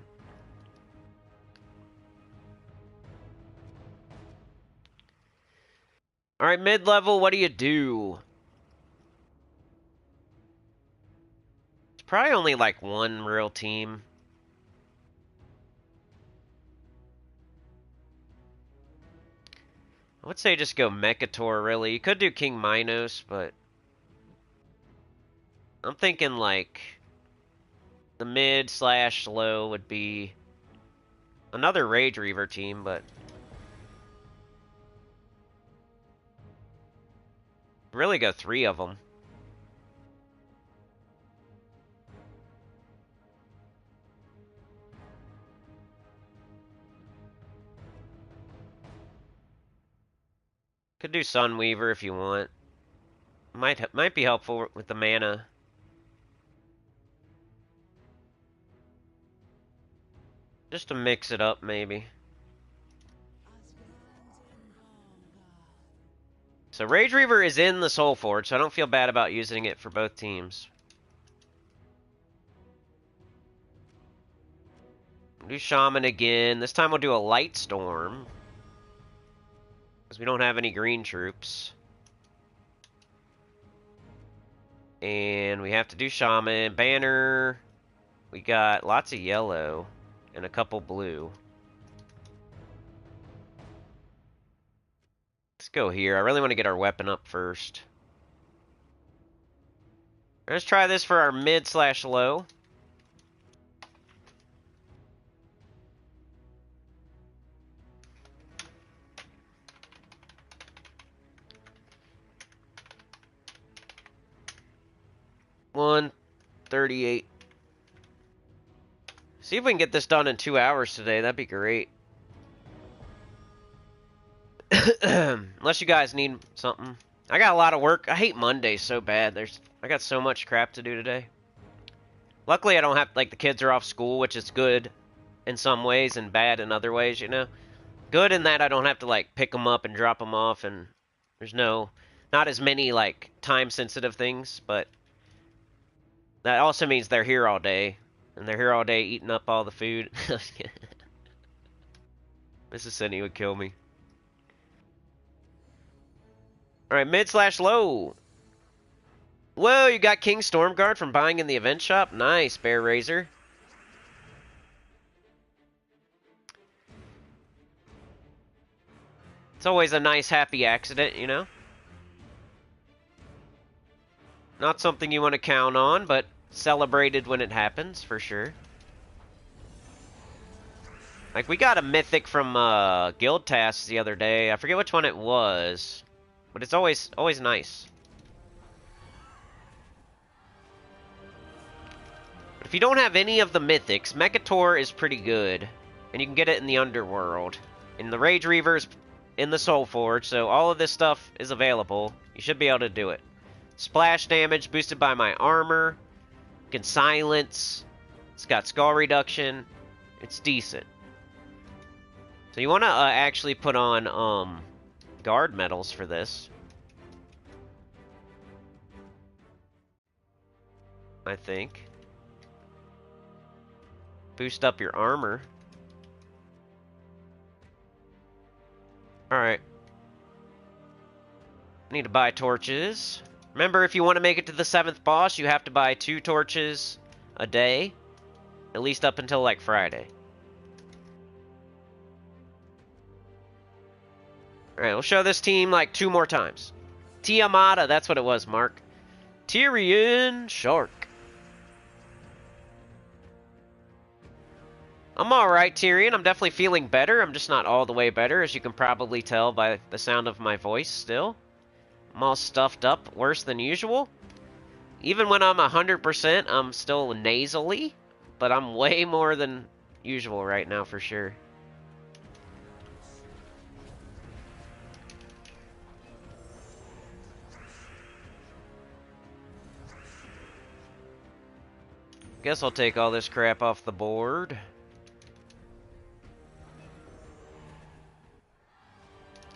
Alright, mid-level, what do you do? It's probably only like one real team. I would say just go Mekator, really. You could do King Minos, but... I'm thinking like... The mid/low would be... Another Rage Reaver team, but... Really go 3 of them. Could do Sunweaver if you want. Might be helpful with the mana. Just to mix it up, maybe. So Rage Reaver is in the Soul Forge, so I don't feel bad about using it for both teams. Do Shaman again. This time we'll do a Light Storm. Because we don't have any green troops. And we have to do Shaman. Banner. We got lots of yellow. And a couple blue. Let's go here. I really want to get our weapon up first. Let's try this for our mid/low. $138. See if we can get this done in 2 hours today. That'd be great. Unless you guys need something. I got a lot of work. I hate Mondays so bad. I got so much crap to do today. Luckily, I don't have... Like, the kids are off school, which is good in some ways and bad in other ways, you know? Good in that I don't have to, like, pick them up and drop them off, and there's not as many, like, time-sensitive things, but that also means they're here all day. And they're here all day eating up all the food. Mrs. Cindy would kill me. Alright, mid/low. Whoa, you got King Stormguard from buying in the event shop? Nice, Bear Razor. It's always a nice, happy accident, you know? Not something you want to count on, but celebrated when it happens, for sure. Like, we got a mythic from Guild Tasks the other day. I forget which one it was. But it's always nice. But if you don't have any of the mythics, Mekator is pretty good. And you can get it in the Underworld. And the Rage Reaver's in the Soul Forge, so all of this stuff is available. You should be able to do it. Splash damage boosted by my armor. Can silence. It's got skull reduction. It's decent. So you want to actually put on guard medals for this. I think. Boost up your armor. Alright. Need to buy torches. Remember, if you want to make it to the 7th boss, you have to buy 2 torches a day. At least up until, like, Friday. Alright, we'll show this team, like, 2 more times. Tiamata, that's what it was, Mark. Tyrion Shark. I'm alright, Tyrion. I'm definitely feeling better. I'm just not all the way better, as you can probably tell by the sound of my voice still. I'm all stuffed up, worse than usual. Even when I'm 100%, I'm still nasally, but I'm way more than usual right now for sure. Guess I'll take all this crap off the board.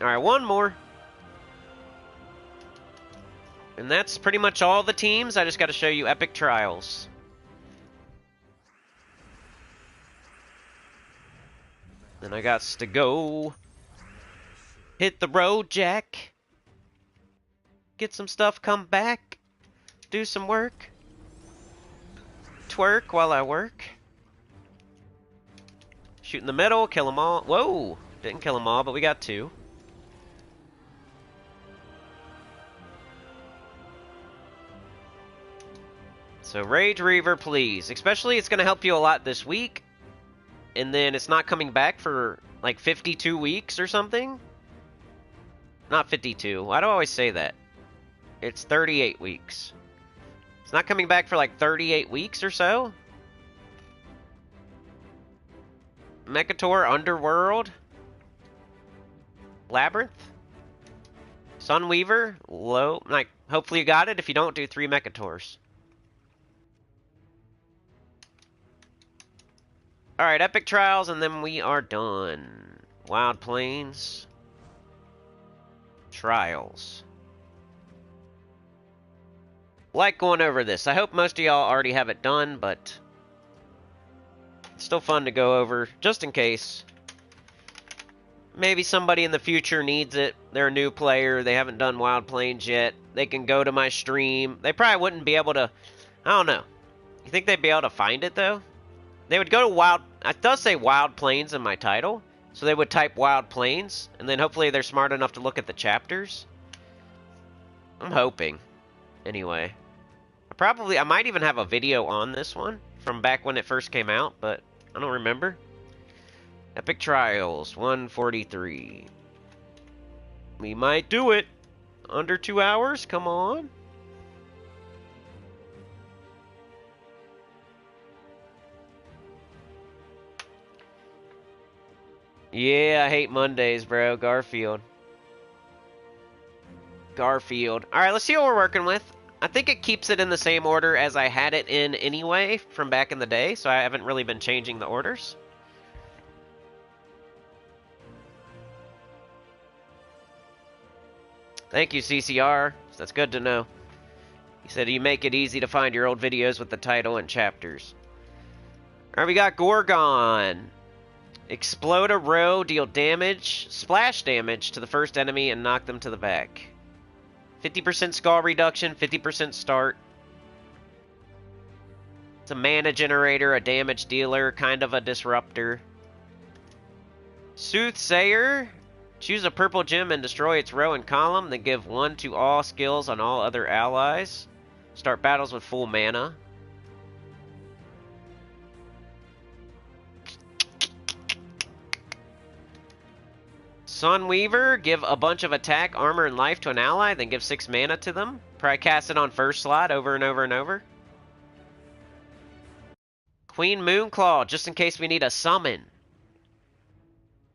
Alright, one more. And that's pretty much all the teams. I just got to show you Epic Trials. Then I got to go hit the road, Jack. Get some stuff, come back. Do some work. Twerk while I work. Shoot in the middle, kill them all. Whoa! Didn't kill them all, but we got 2. So Rage Reaver, please. Especially, it's going to help you a lot this week. And then it's not coming back for like 52 weeks or something. Not 52. Why do I always say that? It's 38 weeks. It's not coming back for like 38 weeks or so. Mechator, Underworld. Labyrinth. Sunweaver, low. Like, hopefully you got it. If you don't, do 3 Mechators. Alright, Epic Trials, and then we are done. Wild Plains. Trials. Like going over this. I hope most of y'all already have it done, but it's still fun to go over, just in case. Maybe somebody in the future needs it. They're a new player. They haven't done Wild Plains yet. They can go to my stream. They probably wouldn't be able to... I don't know. You think they'd be able to find it, though? They would go to Wild... It does say Wild Plains in my title. So they would type Wild Plains. And then hopefully they're smart enough to look at the chapters. I'm hoping. Anyway. I might even have a video on this one. From back when it first came out. But I don't remember. Epic Trials, 143. We might do it. Under 2 hours? Come on. Yeah, I hate Mondays, bro. Garfield. Alright, let's see what we're working with. I think it keeps it in the same order as I had it in anyway from back in the day, so I haven't really been changing the orders. Thank you, CCR. That's good to know. He said you make it easy to find your old videos with the title and chapters. Alright, we got Gorgon. Explode a row, deal damage, splash damage to the first enemy, and knock them to the back. 50% skull reduction, 50% start. It's a mana generator, a damage dealer, kind of a disruptor. Soothsayer. Choose a purple gem and destroy its row and column, then give 1 to all skills on all other allies. Start battles with full mana. Sunweaver, give a bunch of attack, armor, and life to an ally, then give 6 mana to them. Probably cast it on first slot over and over and over. Queen Moonclaw, just in case we need a summon.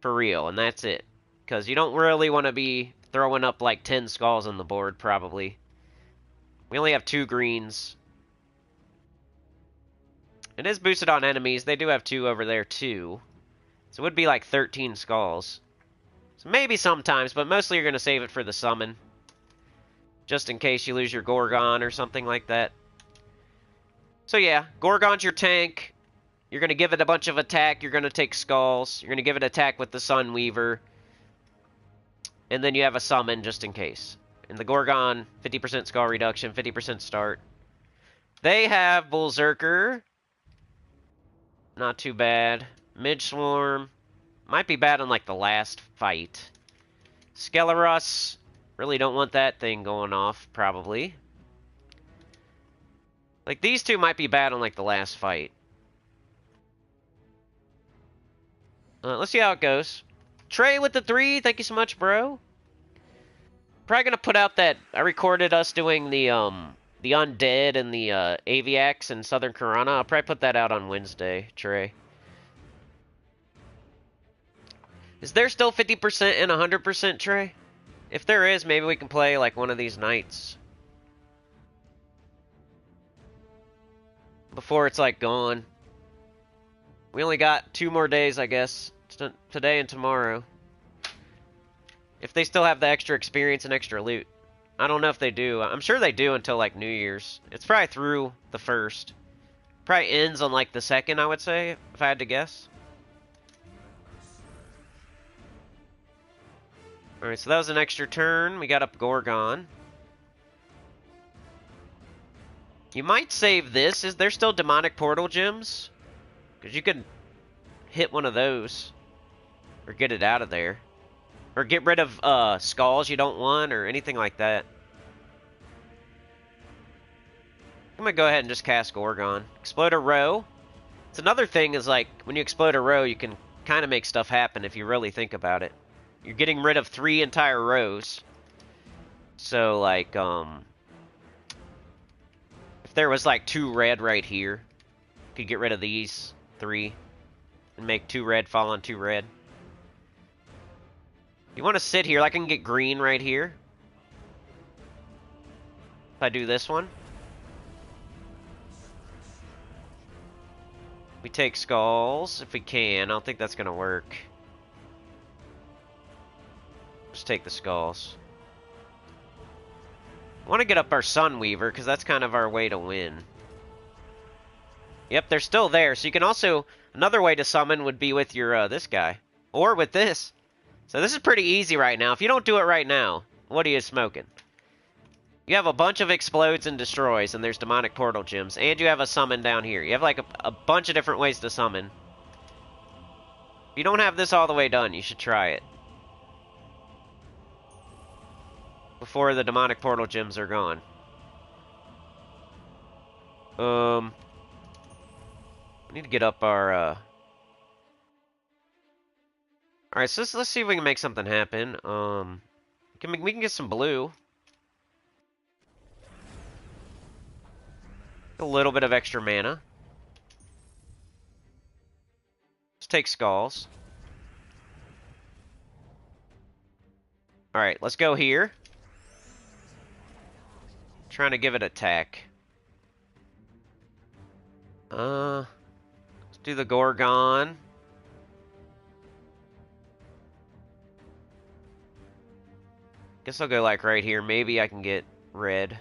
For real, and that's it. Because you don't really want to be throwing up like 10 skulls on the board, probably. We only have 2 greens. It is boosted on enemies. They do have 2 over there, too. So it would be like 13 skulls. So maybe sometimes, but mostly you're going to save it for the summon. Just in case you lose your Gorgon or something like that. So yeah, Gorgon's your tank. You're going to give it a bunch of attack. You're going to take skulls. You're going to give it attack with the Sunweaver. And then you have a summon just in case. And the Gorgon, 50% skull reduction, 50% start. They have Bullzerker. Not too bad. Midge-Swarm. Might be bad on, like, the last fight. Skelerus. Really don't want that thing going off, probably. Like, these two might be bad on, like, the last fight. Let's see how it goes. Trey with the 3. Thank you so much, bro. Probably gonna put out that... I recorded us doing the Undead and the Aviax and Southern Karana. I'll probably put that out on Wednesday, Trey. Is there still 50% and 100%, Trey? If there is, maybe we can play like one of these nights. before it's like gone. We only got 2 more days, I guess. Today and tomorrow. If they still have the extra experience and extra loot. I don't know if they do. I'm sure they do until like New Year's. It's probably through the 1st. Probably ends on like the 2nd, I would say, if I had to guess. Alright, so that was an extra turn. We got up Gorgon. You might save this. Is there still demonic portal gems? Because you could hit one of those. Or get it out of there. Or get rid of skulls you don't want or anything like that. I'm going to go ahead and just cast Gorgon. Explode a row. It's another thing is like when you explode a row you can kind of make stuff happen if you really think about it. You're getting rid of 3 entire rows. So like if there was like 2 red right here, you could get rid of these 3 and make 2 red fall on 2 red. You want to sit here, like I can get green right here. If I do this one. We take skulls, if we can. I don't think that's going to work. Just take the skulls. I want to get up our Sunweaver, because that's kind of our way to win. Yep, they're still there. So you can also... Another way to summon would be with your, this guy. Or with this. So this is pretty easy right now. If you don't do it right now, what are you smoking? You have a bunch of explodes and destroys, and there's demonic portal gems. And you have a summon down here. You have like a bunch of different ways to summon. If you don't have this all the way done, you should try it. Before the demonic portal gems are gone. We need to get up our, Alright, so let's see if we can make something happen. We can get some blue. A little bit of extra mana. Let's take skulls. Alright, let's go here. Trying to give it attack. Let's do the Gorgon. Guess I'll go like right here. Maybe I can get red.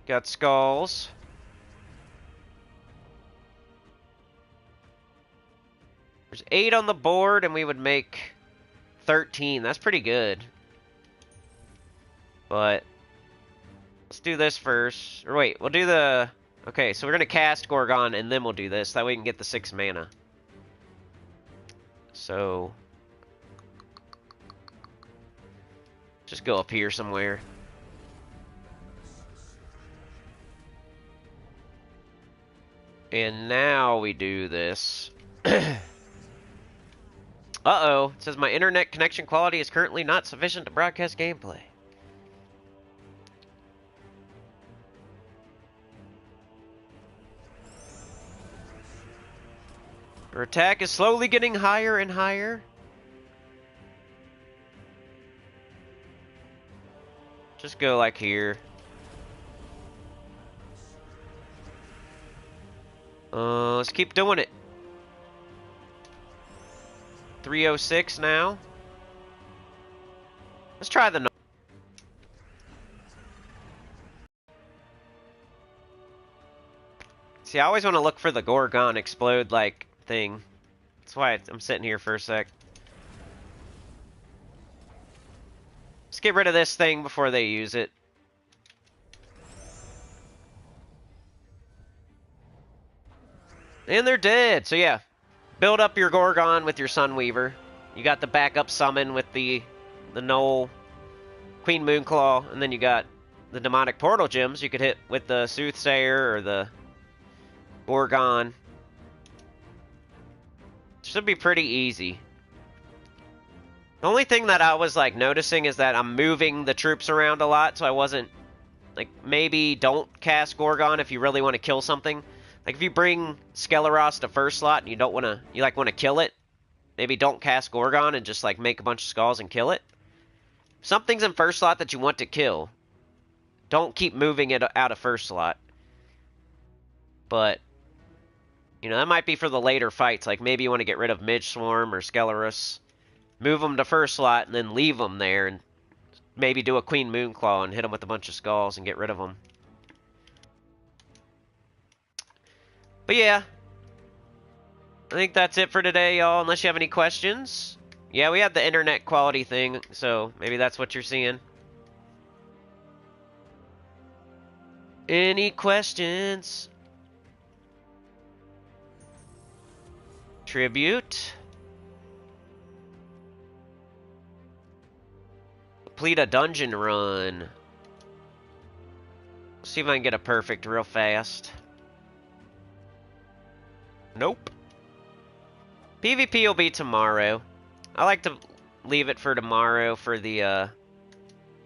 Got skulls. There's 8 on the board and we would make 13. That's pretty good. But let's do this first. Or wait, we'll do the... Okay, so we're going to cast Gorgon and then we'll do this. That way we can get the 6 mana. So... just go up here somewhere. And now we do this. Uh-oh. It says my internet connection quality is currently not sufficient to broadcast gameplay. Our attack is slowly getting higher and higher. Just go like here. Let's keep doing it. 306 now. Let's try the... See, I always want to look for the Gorgon explode like thing. That's why I'm sitting here for a sec. Let's get rid of this thing before they use it. And they're dead. So yeah, build up your Gorgon with your Sunweaver. You got the backup summon with the Knoll, Queen Moonclaw, and then you got the demonic portal gems you could hit with the Soothsayer or the Gorgon. Should be pretty easy. The only thing that I was like noticing is that I'm moving the troops around a lot, so I wasn't like, maybe don't cast Gorgon if you really want to kill something. Like if you bring Skeleros to first slot and you don't want to, you like want to kill it, maybe don't cast Gorgon and just like make a bunch of skulls and kill it. If something's in first slot that you want to kill, don't keep moving it out of first slot. But, you know, that might be for the later fights. Like, maybe you want to get rid of Midge Swarm or Skelerus. Move them to first slot and then leave them there. And maybe do a Queen Moonclaw and hit them with a bunch of skulls and get rid of them. But yeah. I think that's it for today, y'all. Unless you have any questions. Yeah, we had the internet quality thing. So, maybe that's what you're seeing. Any questions? Tribute. Complete a dungeon run. See if I can get a perfect real fast. Nope. PvP will be tomorrow. I like to leave it for tomorrow for the,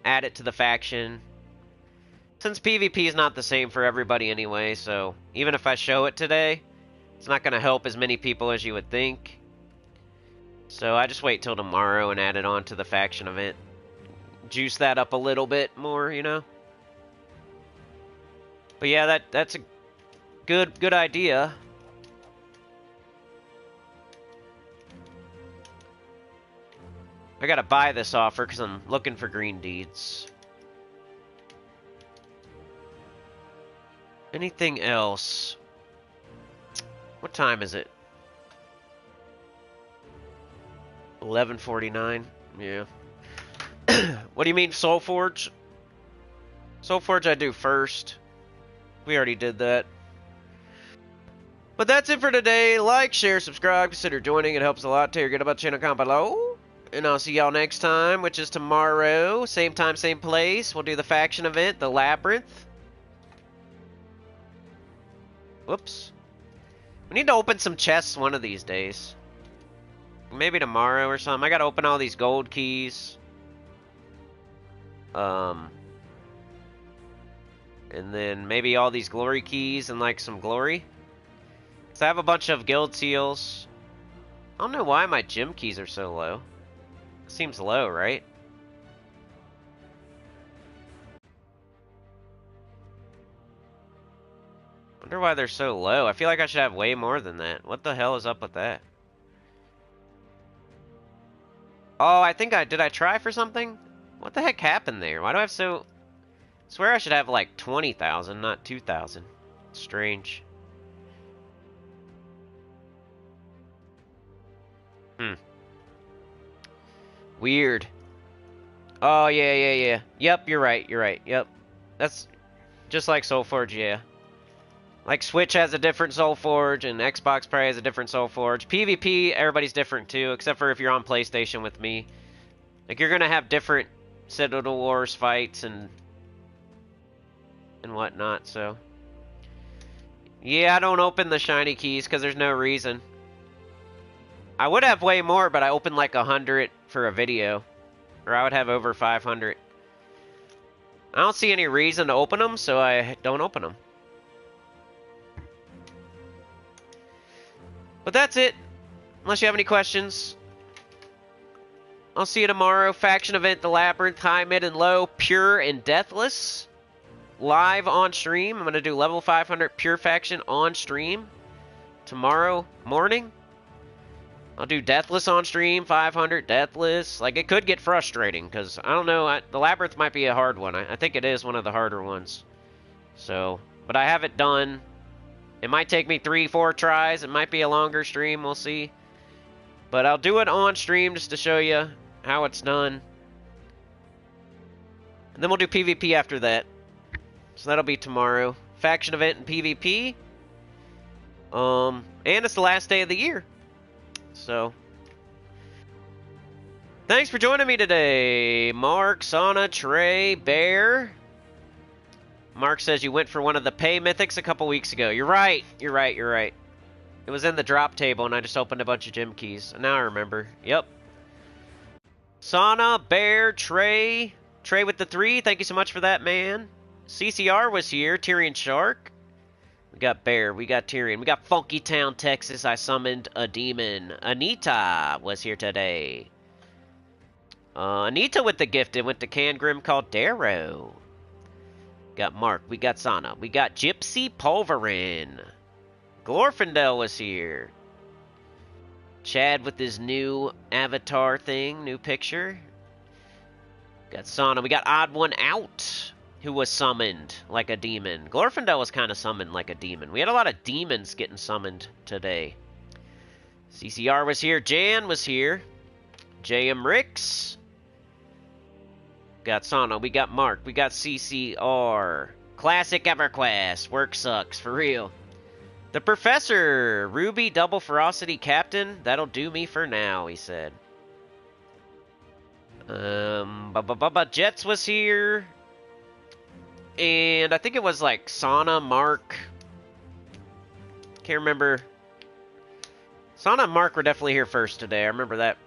add it to the faction. Since PvP is not the same for everybody anyway, so even if I show it today, it's not going to help as many people as you would think. So I just wait till tomorrow and add it on to the faction event. Juice that up a little bit more, you know? But yeah, that's a good idea. I gotta buy this offer because I'm looking for green deeds. Anything else? What time is it? 11:49. Yeah. What do you mean, Soulforge? Soulforge I do first. We already did that. But that's it for today. Like, share, subscribe, consider joining. It helps a lot. Tell your good about the channel, comment below. And I'll see y'all next time, which is tomorrow. Same time, same place. We'll do the faction event, the Labyrinth. Whoops. We need to open some chests one of these days. Maybe tomorrow or something. I gotta open all these gold keys. And then maybe all these glory keys and like some glory. Cause I have a bunch of guild seals. I don't know why my gym keys are so low. Seems low, right? Wonder why they're so low. I feel like I should have way more than that. What the hell is up with that? Oh, I think did I try for something? What the heck happened there? Why do I have so... I swear I should have like 20,000, not 2,000. Strange. Weird. Oh, yeah. Yep, you're right. Yep. That's just like Soulforge, yeah. Like Switch has a different Soulforge, and Xbox probably has a different Soulforge. PvP, everybody's different too, except for if you're on PlayStation with me. Like, you're gonna have different Citadel Wars fights and whatnot, so... Yeah, I don't open the shiny keys, because there's no reason. I would have way more, but I opened like 100 for a video. Or I would have over 500. I don't see any reason to open them, so I don't open them. But that's it. Unless you have any questions. I'll see you tomorrow. Faction event, the Labyrinth, high, mid, and low, pure and deathless. Live on stream. I'm going to do level 500 pure faction on stream. Tomorrow morning. I'll do deathless on stream, 500 deathless. Like, it could get frustrating, because, I don't know, the Labyrinth might be a hard one. I think it is one of the harder ones. So, but I have it done. It might take me 3-4 tries. It might be a longer stream, we'll see. But I'll do it on stream just to show you how it's done. And then we'll do PvP after that. So that'll be tomorrow. Faction event and PvP. And it's the last day of the year. So, thanks for joining me today, Mark, Sana, Trey, Bear. Mark says you went for one of the pay mythics a couple weeks ago. You're right. You're right. It was in the drop table, and I just opened a bunch of gym keys. And now I remember. Yep. Sana, Bear, Trey. Trey with the 3. Thank you so much for that, man. CCR was here. Tyrion Shark. We got Bear, we got Tyrion, we got Funky Town, Texas. I summoned a demon. Anita was here today. Anita with the gift. It went to Cangrim called Darrow. Got Mark. We got Sana. We got Gypsy Pulverin. Glorfindel was here. Chad with his new avatar thing, new picture. Got Sana. We got Odd One Out, who was summoned like a demon. Glorfindel was kind of summoned like a demon. We had a lot of demons getting summoned today. CCR was here. Jan was here. JM Ricks. Got Sana. We got Mark. We got CCR. Classic EverQuest. Work sucks, for real. The Professor. Ruby Double Ferocity Captain. That'll do me for now, he said. Jets was here. And I think it was like Sana, Mark. Can't remember. Sana and Mark were definitely here first today. I remember that.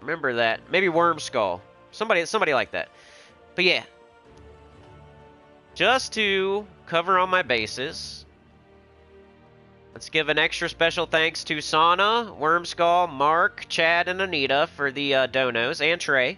Remember that. Maybe Wormskull. Somebody like that. But yeah. Just to cover all my bases, let's give an extra special thanks to Sana, Wormskull, Mark, Chad, and Anita for the donos, and Trey.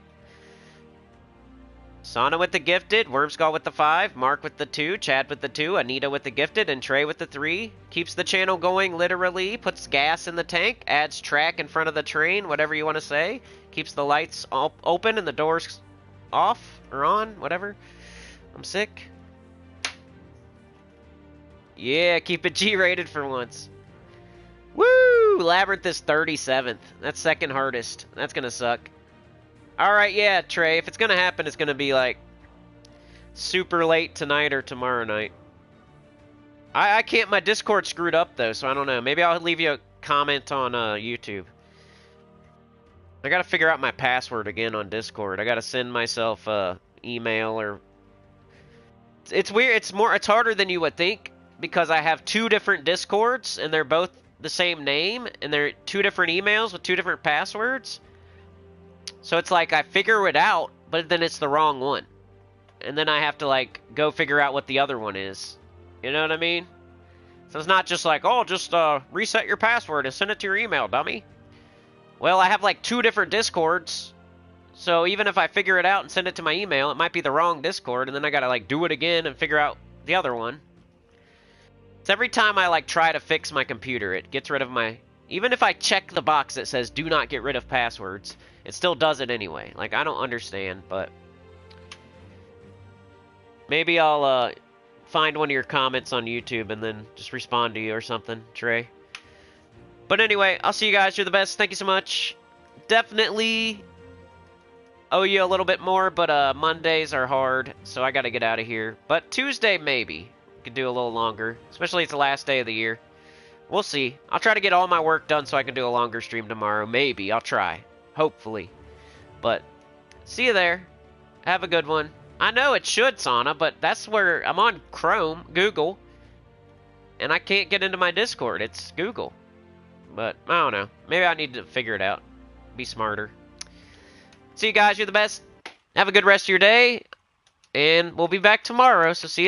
Sana with the gifted, Wormskull with the 5, Mark with the 2, Chad with the 2, Anita with the gifted, and Trey with the 3. Keeps the channel going literally, puts gas in the tank, adds track in front of the train, whatever you want to say. Keeps the lights open and the doors off or on, whatever. I'm sick. Yeah, keep it G-rated for once. Woo! Labyrinth is 37th. That's second hardest. That's gonna suck. Alright, yeah, Trey. If it's gonna happen, it's gonna be like super late tonight or tomorrow night. I can't, my Discord's screwed up though, so I don't know. Maybe I'll leave you a comment on YouTube. I gotta figure out my password again on Discord. I gotta send myself email or... It's weird. It's harder than you would think because I have 2 different Discords and they're both the same name and they're 2 different emails with 2 different passwords. So it's like I figure it out, but then it's the wrong one. And then I have to like go figure out what the other one is. You know what I mean? So it's not just like, oh, just reset your password and send it to your email, dummy. Well, I have like 2 different Discords. So even if I figure it out and send it to my email, it might be the wrong Discord, and then I gotta like do it again and figure out the other one. So every time I like try to fix my computer, it gets rid of my... Even if I check the box that says do not get rid of passwords, it still does it anyway. Like, I don't understand, but... Maybe I'll find one of your comments on YouTube and then just respond to you or something, Trey. But anyway, I'll see you guys. You're the best. Thank you so much. Definitely owe you a little bit more, but Mondays are hard, so I gotta get out of here. But Tuesday, maybe. Could do a little longer, especially it's the last day of the year. We'll see. I'll try to get all my work done so I can do a longer stream tomorrow. Maybe. I'll try. Hopefully. But see you there. Have a good one. I know it should, Sana, but that's where I'm on Chrome, Google, and I can't get into my Discord. It's Google. But I don't know. Maybe I need to figure it out. Be smarter. See you guys. You're the best. Have a good rest of your day. And we'll be back tomorrow, so see you.